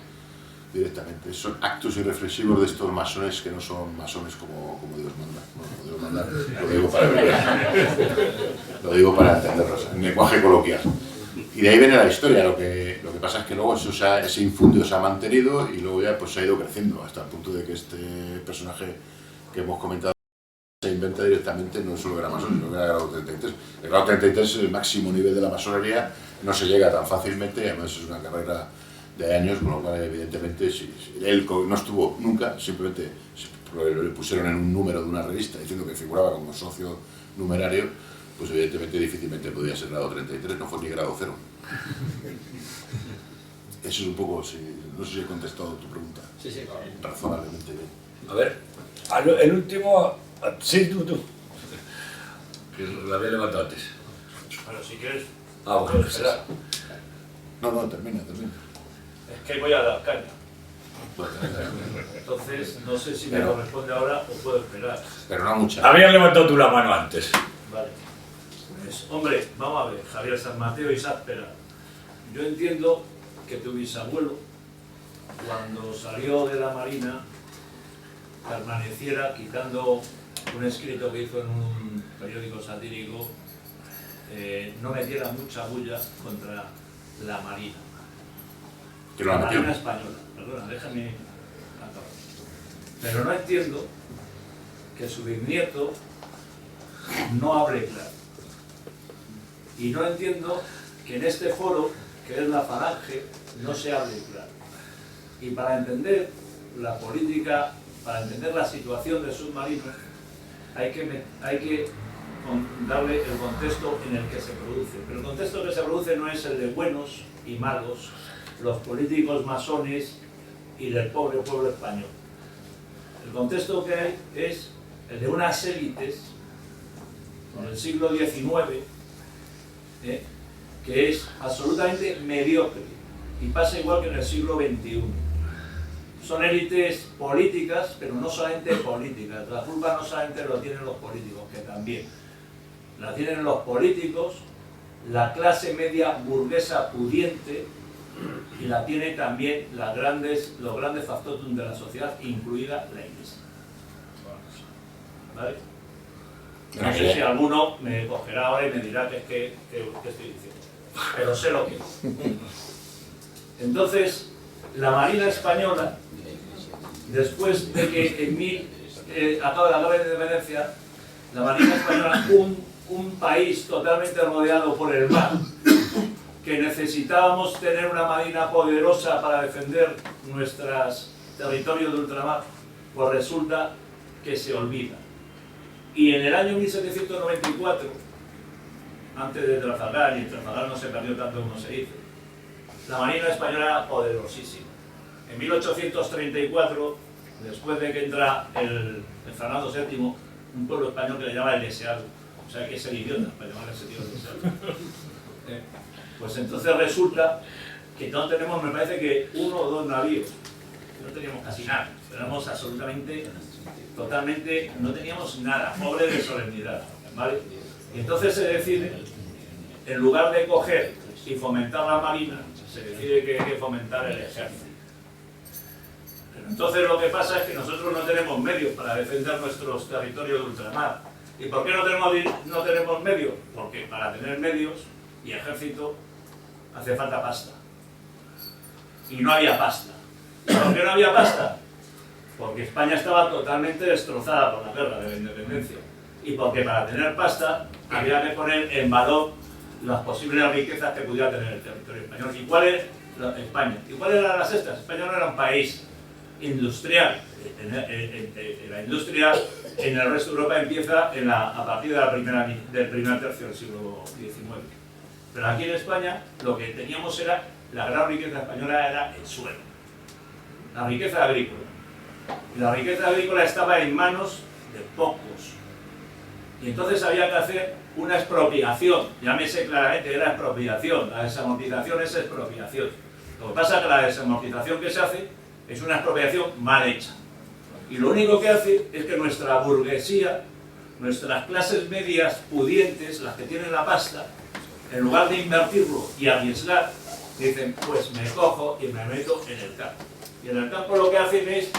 directamente. Son actos irreflexivos de estos masones que no son masones como Dios manda. Como Dios manda, lo digo para entenderlos, en lenguaje coloquial. Y de ahí viene la historia. Lo que pasa es que luego ese infundio se ha mantenido y luego ya pues se ha ido creciendo hasta el punto de que este personaje que hemos comentado se inventa directamente no solo era masón, sino que era el grado 33. El grado 33 es el máximo nivel de la masonería, no se llega tan fácilmente, además es una carrera de años, con lo cual evidentemente si él no estuvo nunca, simplemente le pusieron en un número de una revista diciendo que figuraba como socio numerario, pues evidentemente difícilmente podía ser grado 33, no fue ni grado 0. Eso es un poco, no sé si he contestado tu pregunta. Sí, sí, claro. Razonablemente bien. A ver, el último... Sí, tú. Que la había levantado antes. Bueno, si quieres... Ah, bueno, será. No, termina. Es que voy a dar caña. Entonces, no sé si me corresponde ahora o puedo esperar. Pero no mucha. Habías levantado tú la mano antes. Vale. Pues, hombre, vamos a ver, Javier San Mateo y Sáspera. Yo entiendo que tu bisabuelo, cuando salió de la Marina, permaneciera quitando un escrito que hizo en un periódico satírico, no metiera mucha bulla contra la Marina. Que la Marina española, perdona, déjame acabar. Pero no entiendo que su bisnieto no hable claro. Y no entiendo que en este foro, que es la Falange, no se hable claro. Y para entender la política, para entender la situación del submarino, hay que darle el contexto en el que se produce. Pero el contexto que se produce no es el de buenos y malos, los políticos masones y del pobre pueblo español. El contexto que hay es el de unas élites en el siglo XIX, que es absolutamente mediocre y pasa igual que en el siglo XXI. Son élites políticas, pero no solamente políticas. La culpa no solamente lo tienen los políticos, que también. La tienen los políticos, la clase media burguesa pudiente, y la tiene también los grandes factotum de la sociedad, incluida la Iglesia. ¿Vale? No sé si alguno me cogerá ahora y me dirá que estoy diciendo, pero sé lo que es. Entonces, la Marina Española, después de que acaba la guerra de independencia, la Marina Española, un país totalmente rodeado por el mar, que necesitábamos tener una marina poderosa para defender nuestros territorios de ultramar, pues resulta que se olvida. Y en el año 1794, antes de Trafalgar, y en Trafalgar no se perdió tanto como se dice, la Marina Española era poderosísima. En 1834, después de que entra el Fernando VII, un pueblo español que le llama el deseado, o sea que es el idiota para llamar a ese tío el deseado, pues entonces resulta que no tenemos, me parece que 1 o 2 navíos, no teníamos casi nada, tenemos absolutamente, totalmente, no teníamos nada, pobre de solemnidad, ¿vale? Y entonces se decide, en lugar de coger y fomentar la marina, se decide que hay que fomentar el ejército. Pero entonces lo que pasa es que nosotros no tenemos medios para defender nuestros territorios de ultramar. ¿Y por qué no tenemos medios? Porque para tener medios y ejército hace falta pasta. Y no había pasta. ¿Por qué no había pasta? Porque España estaba totalmente destrozada por la guerra de la independencia. Y porque para tener pasta había que poner en valor las posibles riquezas que pudiera tener el territorio español. ¿Y cuál es España? ¿Y cuáles eran las estas? España no era un país industrial. La industria en el resto de Europa empieza a partir de del primer tercio del siglo XIX. Pero aquí en España lo que teníamos era, la gran riqueza española era el suelo, la riqueza agrícola. Y la riqueza agrícola estaba en manos de pocos. Y entonces había que hacer una expropiación, llámese claramente, era expropiación, la desamortización es expropiación. Lo que pasa es que la desamortización que se hace es una expropiación mal hecha. Y lo único que hace es que nuestra burguesía, nuestras clases medias pudientes, las que tienen la pasta, en lugar de invertirlo y arriesgar, dicen, pues me cojo y me meto en el campo. Y en el campo lo que hacen es,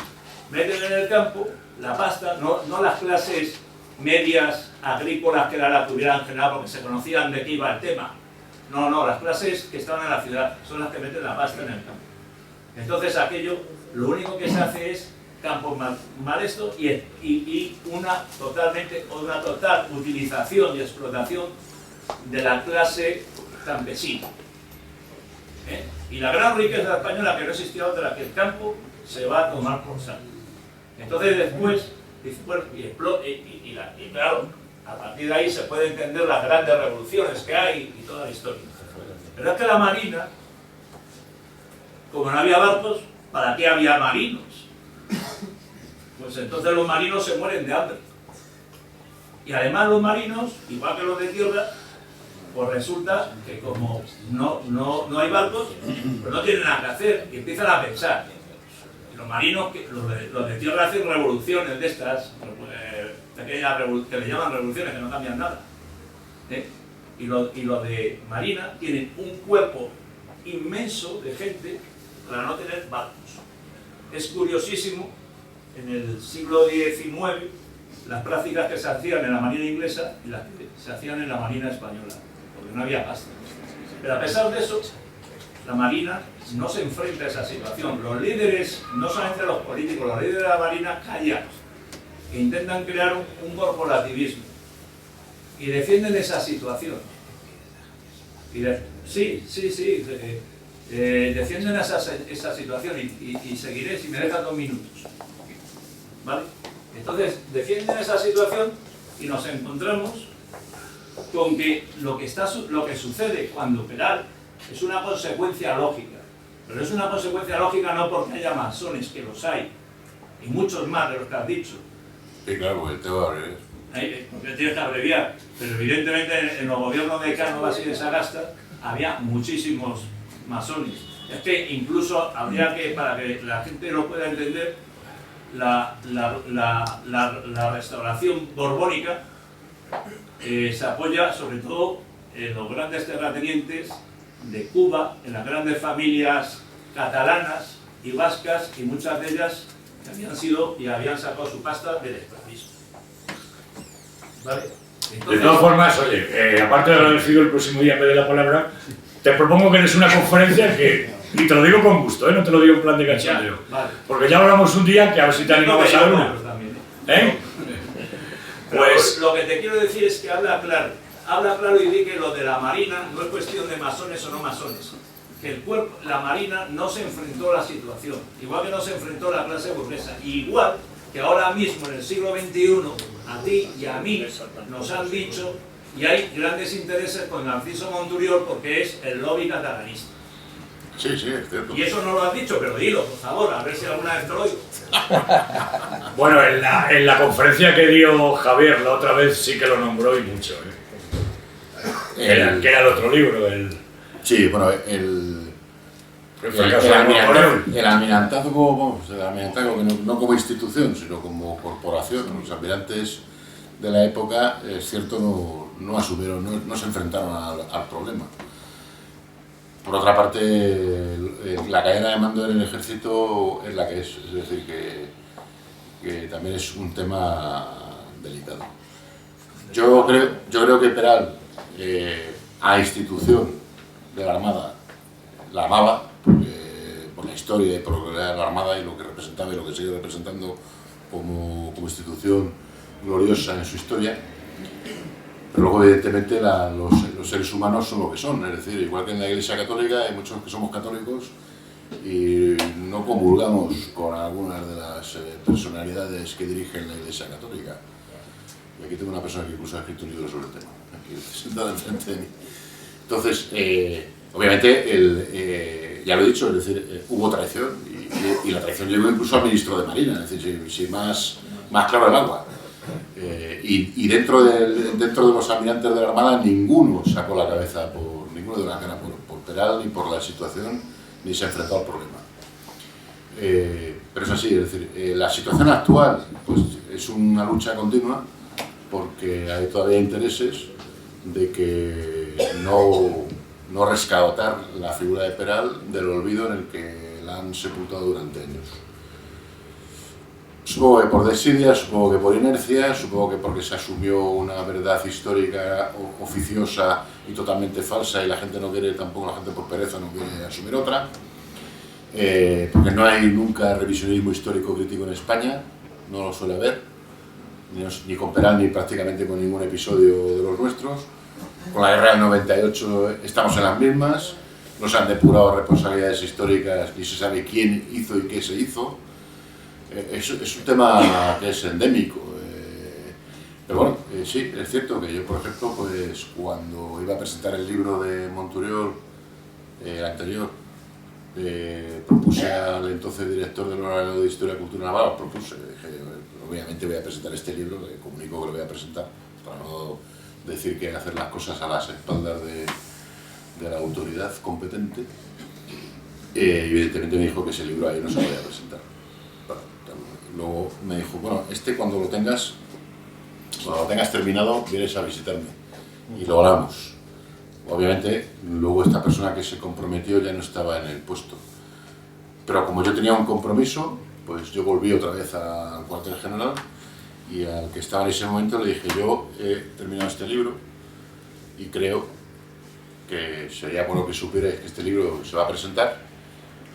meten en el campo la pasta, no las clases medias agrícolas que la tuvieran general porque se conocían de qué iba el tema. No, las clases que estaban en la ciudad son las que meten la pasta en el campo. Entonces aquello, lo único que se hace es campos malestos y una total utilización y explotación de la clase campesina. Y la gran riqueza española que no existía otra que el campo se va a tomar por saco. Entonces después, bueno, y claro, a partir de ahí se puede entender las grandes revoluciones que hay y toda la historia. Pero es que la marina, como no había barcos, ¿para qué había marinos? Pues entonces los marinos se mueren de hambre. Y además los marinos, igual que los de tierra, pues resulta que como no hay barcos, pues no tienen nada que hacer y empiezan a pensar. Y los marinos, los de tierra hacen revoluciones de estas, pequeñas que le llaman revoluciones, que no cambian nada. Y los de marina tienen un cuerpo inmenso de gente para no tener barcos. Es curiosísimo, en el siglo XIX, las prácticas que se hacían en la marina inglesa y las que se hacían en la marina española, porque no había pasta. Pero a pesar de eso, la marina no se enfrenta a esa situación. Los líderes, no solamente los políticos, los líderes de la marina callan e intentan crear un corporativismo y defienden esa situación. Defienden esa situación y seguiré si me dejan 2 minutos. ¿Vale? Entonces, defienden esa situación y nos encontramos con que lo que sucede cuando Peral es una consecuencia lógica. Pero es una consecuencia lógica no porque haya masones, que los hay, y muchos más de los que has dicho. Sí, claro, porque te va a abreviar. Porque tienes que abreviar. Pero evidentemente en los gobiernos de Cánovas y de Sagasta había muchísimos masones. Es que incluso habría que, para que la gente lo pueda entender, la restauración borbónica se apoya sobre todo en los grandes terratenientes de Cuba, en las grandes familias catalanas y vascas, y muchas de ellas que habían sido y habían sacado su pasta del esclavismo. ¿Vale? Entonces, de todas formas, oye, aparte de agradecido, el próximo día me dé la palabra, te propongo que eres una conferencia que, y te lo digo con gusto, no te lo digo en plan de cachondeo, vale. porque ya hablamos un día que a ver si te animabas a una. Pues lo que te quiero decir es que habla claro y di que lo de la marina no es cuestión de masones o no masones, que la marina no se enfrentó a la situación, igual que no se enfrentó a la clase burguesa, igual que ahora mismo en el siglo XXI a ti y a mí nos han dicho, y hay grandes intereses con Narciso Monturiol porque es el lobby catalanista. Sí, es cierto. Y eso no lo has dicho, pero dilo, por favor, a ver si alguna vez te lo oigo. Bueno, en la conferencia que dio Javier la otra vez sí que lo nombró y mucho. Que era el otro libro, Sí, bueno, el almirantazgo, que no como institución, sino como corporación. Los almirantes de la época, es cierto, no asumieron, no se enfrentaron al problema. Por otra parte, la cadena de mando en el ejército es la que es decir, que también es un tema delicado. Yo creo que Peral, a institución de la Armada, la amaba, por la historia y por lo que era la Armada y lo que representaba y lo que sigue representando como institución gloriosa en su historia. Pero luego, evidentemente, los seres humanos son lo que son, es decir, igual que en la Iglesia Católica hay muchos que somos católicos y no comulgamos con algunas de las personalidades que dirigen la Iglesia Católica. Y aquí tengo una persona que incluso ha escrito un libro sobre el tema, aquí sentada enfrente de mí. Entonces, obviamente, ya lo he dicho, es decir, hubo traición y la traición llegó incluso al ministro de Marina, es decir, si más claro el agua. Y dentro de los almirantes de la Armada ninguno sacó la cabeza ninguno de la cara por Peral ni por la situación ni se enfrentó al problema. Pero es así, es decir, la situación actual pues, es una lucha continua porque hay todavía intereses de que no rescatar la figura de Peral del olvido en el que la han sepultado durante años. Supongo que por desidia, supongo que por inercia, supongo que porque se asumió una verdad histórica oficiosa y totalmente falsa y la gente no quiere, tampoco la gente por pereza no quiere asumir otra, porque no hay nunca revisionismo histórico crítico en España, no lo suele haber, ni con Peral ni prácticamente con ningún episodio de los nuestros. Con la guerra del 98 estamos en las mismas, no se han depurado responsabilidades históricas ni se sabe quién hizo y qué se hizo. Es un tema que es endémico, pero bueno, sí, es cierto que yo, por ejemplo, pues cuando iba a presentar el libro de Monturiol, el anterior, propuse al entonces director del órgano de Historia y Cultura Naval, dije, obviamente voy a presentar este libro, le comunico que lo voy a presentar, para no decir que hacer las cosas a las espaldas de la autoridad competente, y evidentemente me dijo que ese libro ahí no se lo voy a presentar. Luego me dijo, bueno, cuando lo tengas terminado, vienes a visitarme y lo hablamos. Obviamente, luego esta persona que se comprometió ya no estaba en el puesto. Pero como yo tenía un compromiso, pues yo volví otra vez al cuartel general y al que estaba en ese momento le dije, yo he terminado este libro y creo que sería bueno que supierais que este libro se va a presentar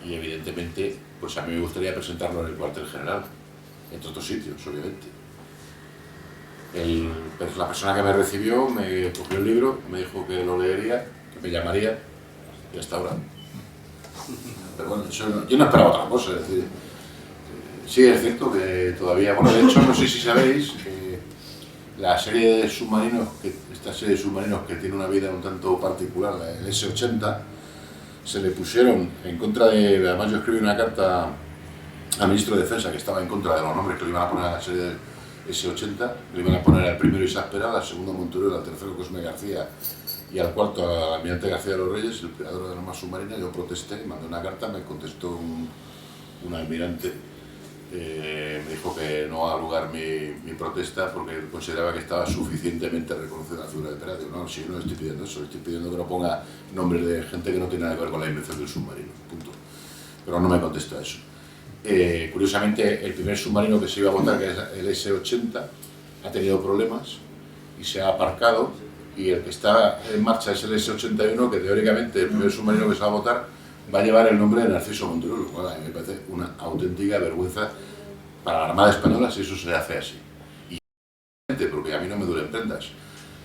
y evidentemente, pues a mí me gustaría presentarlo en el cuartel general. Entre otros sitios, obviamente. Pues la persona que me recibió me cogió el libro, me dijo que lo leería, que me llamaría, y hasta ahora. Pero bueno, yo no esperaba otra cosa, es decir, sí es cierto que todavía, bueno, de hecho, no sé si sabéis que la serie de submarinos, esta serie de submarinos que tiene una vida un tanto particular, el S-80, se le pusieron en contra de, además yo escribí una carta al ministro de Defensa, que estaba en contra de los nombres que le iban a poner a la serie del S-80, le iban a poner al primero Isaac Peral, al segundo Monturiol, al tercero Cosme García y al cuarto al almirante García de los Reyes, el creador de la armas submarina. Yo protesté, mandé una carta, me contestó un almirante, me dijo que no va a lugar mi protesta porque consideraba que estaba suficientemente reconocida la figura de Peral. Digo, no, si yo no estoy pidiendo eso, estoy pidiendo que no ponga nombres de gente que no tiene nada que ver con la invención del submarino, punto. Pero no me contestó a eso. Curiosamente, el primer submarino que se iba a votar, que es el S-80, ha tenido problemas y se ha aparcado, y el que está en marcha es el S-81, que teóricamente el primer submarino que se va a votar va a llevar el nombre de Narciso Monturiol, lo cual a mí me parece una auténtica vergüenza para la Armada Española si eso se hace así. Y porque a mí no me duelen prendas.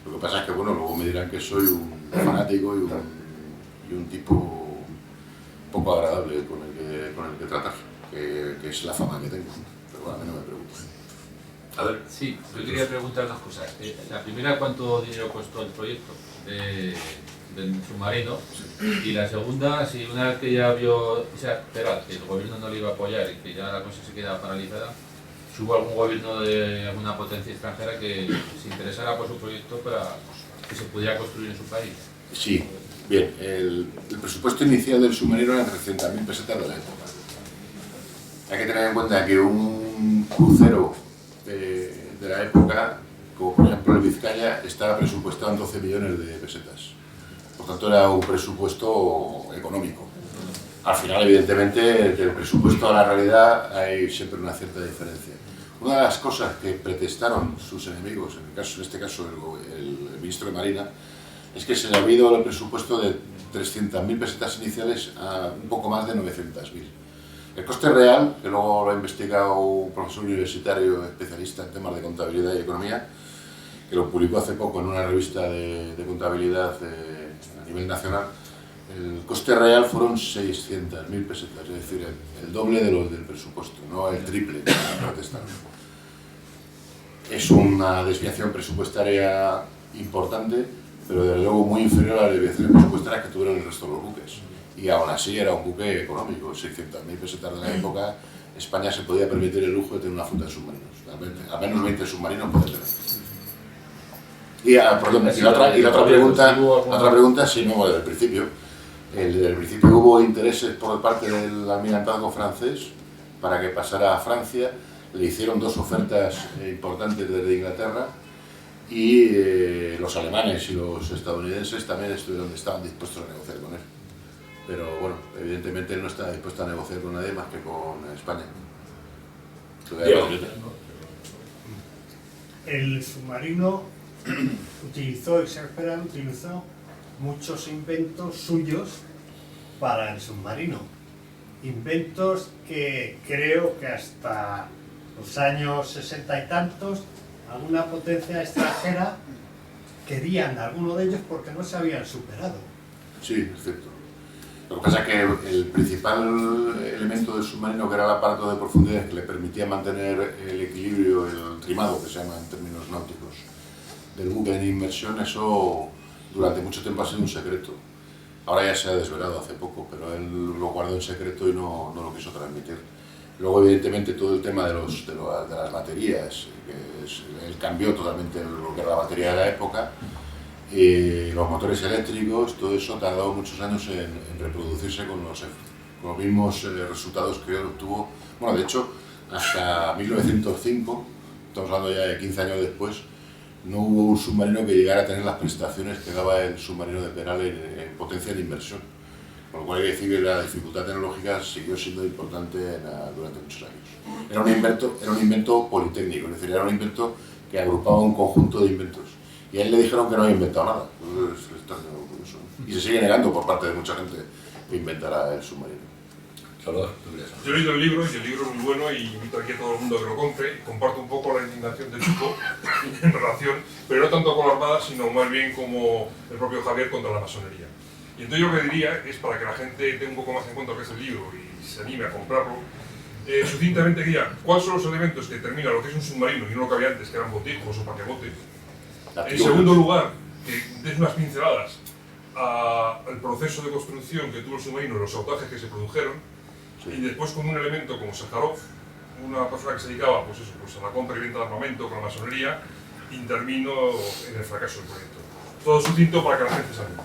Lo que pasa es que, bueno, luego me dirán que soy un fanático y un tipo poco agradable con el que tratar. Que es la fama que tengo, pero bueno, a mí no me preocupa. A ver. Sí, yo quería preguntar dos cosas. La primera, ¿cuánto dinero costó el proyecto del submarino? Y la segunda, si una vez que ya vio Peral, que el gobierno no le iba a apoyar y que ya la cosa se queda paralizada, si hubo algún gobierno de alguna potencia extranjera que se interesara por su proyecto para que se pudiera construir en su país. Sí, bien, el presupuesto inicial del submarino era 300.000 pesetas de la época. Hay que tener en cuenta que un crucero de la época, como por ejemplo el Vizcaya, estaba presupuestado en 12 millones de pesetas. Por tanto, era un presupuesto económico. Al final, evidentemente, del presupuesto a la realidad hay siempre una cierta diferencia. Una de las cosas que pretestaron sus enemigos, en este caso el ministro de Marina, es que se le había ido el presupuesto de 300.000 pesetas iniciales a un poco más de 900.000. El coste real, que luego lo ha investigado un profesor universitario especialista en temas de contabilidad y economía, que lo publicó hace poco en una revista de contabilidad a nivel nacional, el coste real fueron 600.000 pesetas, es decir, el doble de lo del presupuesto, no el triple que protestaron. Es una desviación presupuestaria importante, pero desde luego muy inferior a las desviaciones presupuestarias que tuvieron el resto de los buques. Y aún así era un buque económico, 600.000 pesetas de la época. España se podía permitir el lujo de tener una flota de submarinos, al menos 20 submarinos puede tener. Y la otra pregunta, sí, no, desde el principio. Desde el principio hubo intereses por parte del almirantazgo francés para que pasara a Francia. Le hicieron dos ofertas importantes desde Inglaterra y los alemanes y los estadounidenses también estaban dispuestos a negociar con él. pero bueno, evidentemente él no está dispuesto a negociar con nadie más que con España. El submarino utilizó muchos inventos suyos para el submarino. Inventos que creo que hasta los años 60 y tantos alguna potencia extranjera querían alguno de ellos porque no se habían superado. Sí, es cierto. Lo que pasa es que el principal elemento del submarino, que era el aparato de profundidad que le permitía mantener el equilibrio, el trimado, que se llama en términos náuticos, del buque en inmersión, eso durante mucho tiempo ha sido un secreto. Ahora ya se ha desvelado hace poco, pero él lo guardó en secreto y no lo quiso transmitir. Luego, evidentemente, todo el tema de las baterías, él cambió totalmente lo que era la batería de la época, y los motores eléctricos, todo eso ha tardado muchos años en reproducirse con los mismos resultados que él obtuvo. Bueno, de hecho, hasta 1905, estamos hablando ya de 15 años después, no hubo un submarino que llegara a tener las prestaciones que daba el submarino de Peral en potencia de inversión. Con lo cual hay que decir que la dificultad tecnológica siguió siendo importante durante muchos años. Era un invento politécnico, es decir, era un invento que agrupaba un conjunto de inventos. Y a él le dijeron que no había inventado nada. Y se sigue negando por parte de mucha gente que inventara el submarino. Salvador, yo he leído el libro y el libro es muy bueno y invito aquí a todo el mundo a que lo compre. Comparto un poco la indignación de Chico en relación, pero no tanto con la Armada, sino más bien como el propio Javier contra la masonería. Y entonces yo lo que diría es, para que la gente tenga un poco más en cuenta lo que es el libro y se anime a comprarlo, sucintamente diría cuáles son los elementos que determinan lo que es un submarino y no lo que había antes, que eran botijos o paquebotes. En segundo lugar, que des unas pinceladas al proceso de construcción que tuvo el submarino, los sabotajes que se produjeron, sí. Y después con un elemento como Sájarov, una persona que se dedicaba pues eso, pues a la compra y venta de armamento con la masonería, intervino en el fracaso del proyecto. Todo sucinto para que la gente se anime.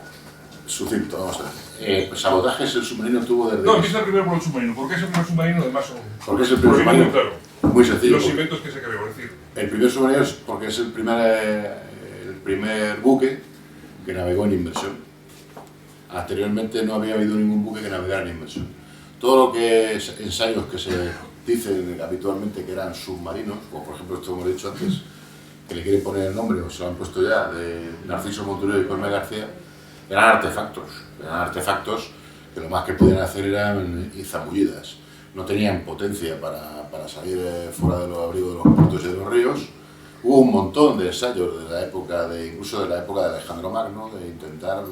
Sucinto, vamos a ver. Sabotajes el submarino tuvo desde... No, empieza primero por el submarino. ¿Por qué es el primer submarino de Mason? ¿Por qué es el primer submarino? Claro. Muy sencillo. Los inventos que se creó, es decir... El primer submarino es porque es el primer buque que navegó en inmersión. Anteriormente no había habido ningún buque que navegara en inmersión. Todo lo que es ensayos que se dicen habitualmente que eran submarinos, como por ejemplo esto que hemos dicho antes, que le quieren poner el nombre, o se lo han puesto ya, de Narciso Monturio y Cosme García, eran artefactos que lo más que podían hacer eran zambullidas. No tenían potencia para salir fuera de los abrigos de los puertos y de los ríos. Hubo un montón de ensayos de la época incluso de la época de Alejandro Magno, de intentar,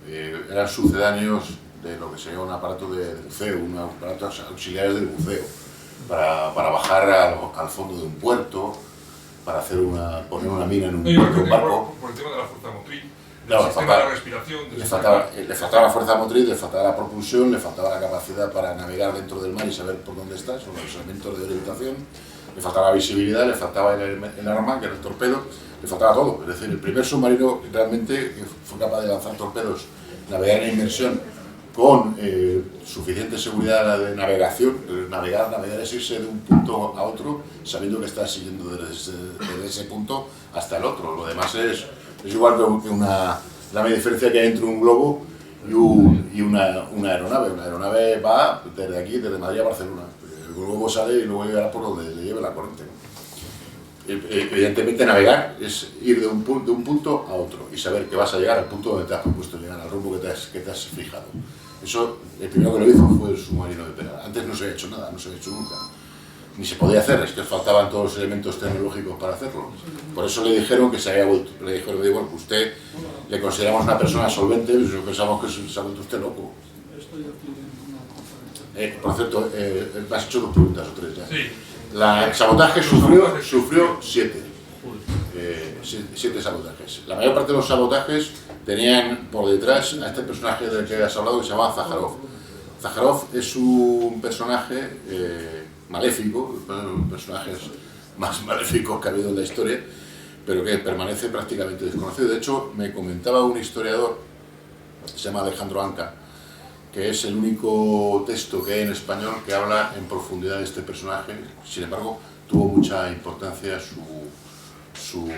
eran sucedáneos de lo que sería un aparato de buceo, un aparato auxiliares del buceo, para bajar al fondo de un puerto, para poner una mina en un barco. Por el tema de la fuerza motriz. Claro, el sistema de la respiración. Le faltaba la fuerza motriz, le faltaba la propulsión, le faltaba la capacidad para navegar dentro del mar y saber por dónde está, son los elementos de orientación, le faltaba la visibilidad, le faltaba el arma, que era el torpedo, le faltaba todo. Es decir, el primer submarino realmente fue capaz de lanzar torpedos, navegar en inmersión con suficiente seguridad de navegación, navegar es irse de un punto a otro sabiendo que estás siguiendo desde ese punto hasta el otro. Lo demás es igual que la diferencia que hay entre un globo y una aeronave. Una aeronave va desde aquí, desde Madrid a Barcelona. El globo sale y luego llegará por donde le lleve la corriente. Evidentemente navegar es ir de un punto a otro y saber que vas a llegar al punto donde te has propuesto llegar, al rumbo que te has fijado. Eso, el primero que lo hizo fue el submarino de Peral. Antes no se había hecho nada, no se había hecho nunca. Ni se podía hacer, es que faltaban todos los elementos tecnológicos para hacerlo. Por eso le dijeron que se había vuelto. Le dijeron, bueno, que usted le consideramos una persona solvente, pero pensamos que se ha vuelto usted loco. Por cierto, me has hecho 2 preguntas o 3 ya. Sí. El sabotaje sufrió 7 sabotajes. La mayor parte de los sabotajes tenían por detrás a este personaje del que has hablado que se llamaba Sájarov. Sájarov es un personaje maléfico, uno de los personajes más maléficos que ha habido en la historia, pero que permanece prácticamente desconocido. De hecho, me comentaba un historiador, se llama Alejandro Anca, que es el único texto que hay en español que habla en profundidad de este personaje. Sin embargo, tuvo mucha importancia su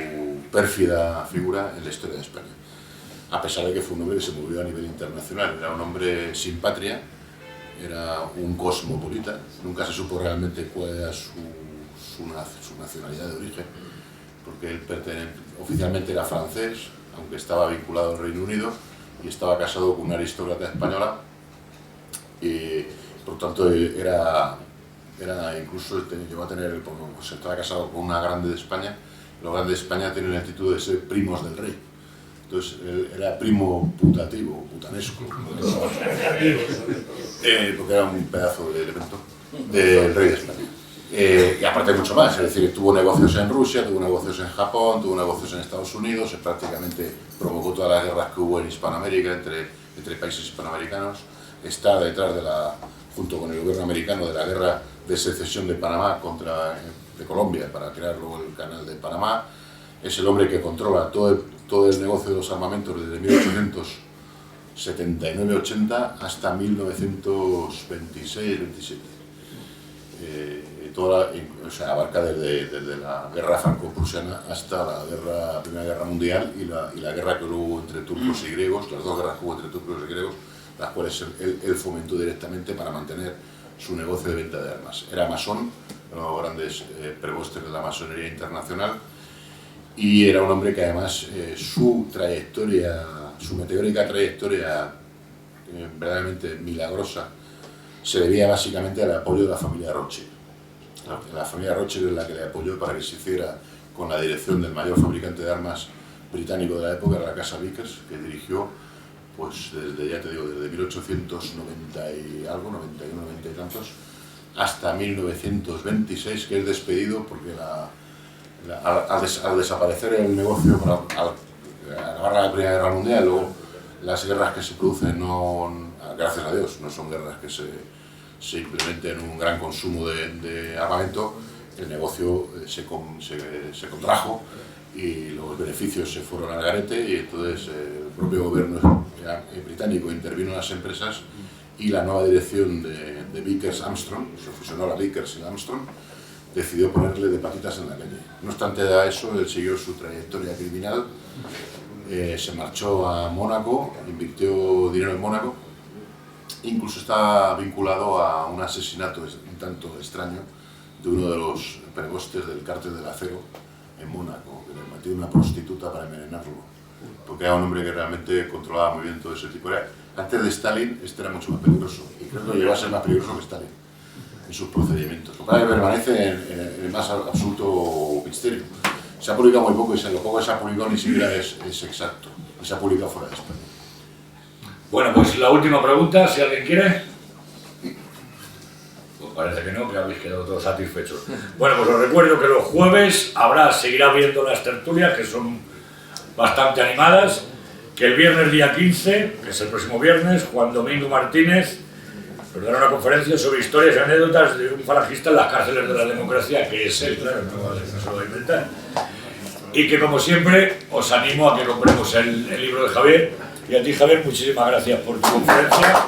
pérfida figura en la historia de España. a pesar de que fue un hombre que se movió a nivel internacional. Era un hombre sin patria, era un cosmopolita, nunca se supo realmente cuál era su nacionalidad de origen, porque él oficialmente era francés, aunque estaba vinculado al Reino Unido, y estaba casado con una aristócrata española, y por tanto era incluso llegó a tener, pues estaba casado con una grande de España. Los grandes de España tienen el título de ser primos del rey. Entonces, él era primo putativo, putanesco, porque era un pedazo de elemento del rey de España. Y aparte mucho más, es decir, tuvo negocios en Rusia, tuvo negocios en Japón, tuvo negocios en Estados Unidos, prácticamente provocó todas las guerras que hubo en Hispanoamérica, entre países hispanoamericanos. Está detrás junto con el gobierno americano, de la guerra de secesión de Panamá de Colombia, para crear luego el canal de Panamá. Es el hombre que controla todo el negocio de los armamentos desde 1879-80 hasta 1926-27. O sea, abarca desde la guerra franco-prusiana hasta la Primera Guerra Mundial y la guerra que hubo entre turcos y griegos, las dos guerras que hubo entre turcos y griegos, las cuales él fomentó directamente para mantener su negocio de venta de armas. Era masón, uno de los grandes prebostes de la masonería internacional, y era un hombre que además su meteórica trayectoria verdaderamente milagrosa se debía básicamente al apoyo de la familia Rothschild. La familia Rothschild es la que le apoyó para que se hiciera con la dirección del mayor fabricante de armas británico de la época, la casa Vickers, que dirigió pues desde 1890 y algo, 91, 90 y tantos, hasta 1926, que es despedido porque al desaparecer el negocio, al acabar la Primera Guerra Mundial, luego las guerras que se producen, gracias a Dios, no son guerras que se implementen un gran consumo de armamento, el negocio se contrajo y los beneficios se fueron al garete, y entonces el propio gobierno británico intervino en las empresas, y la nueva dirección de Vickers-Armstrong, se fusionó la Vickers y la Armstrong, decidió ponerle de patitas en la calle. No obstante a eso, él siguió su trayectoria criminal, se marchó a Mónaco, invirtió dinero en Mónaco, incluso está vinculado a un asesinato un tanto extraño de uno de los prebostes del cártel del acero en Mónaco, que le metió una prostituta para envenenarlo, porque era un hombre que realmente controlaba muy bien todo ese tipo. Antes de Stalin, este era mucho más peligroso, y creo que llegó a ser más peligroso que Stalin en sus procedimientos. Lo que permanece en el más absoluto misterio. Se ha publicado muy poco, y lo poco que se ha publicado ni siquiera es exacto, y se ha publicado fuera de España. Bueno, pues la última pregunta, si alguien quiere. Pues parece que no, que habéis quedado todos satisfechos. Bueno, pues os recuerdo que los jueves seguirá habiendo las tertulias, que son bastante animadas, que el viernes día 15, que es el próximo viernes, Juan Domingo Martínez nos dará una conferencia sobre historias y anécdotas de un falangista en las cárceles de la democracia, que es él, claro, no se lo va a inventar. Y que, como siempre, os animo a que compremos el libro de Javier. Y a ti, Javier, muchísimas gracias por tu conferencia.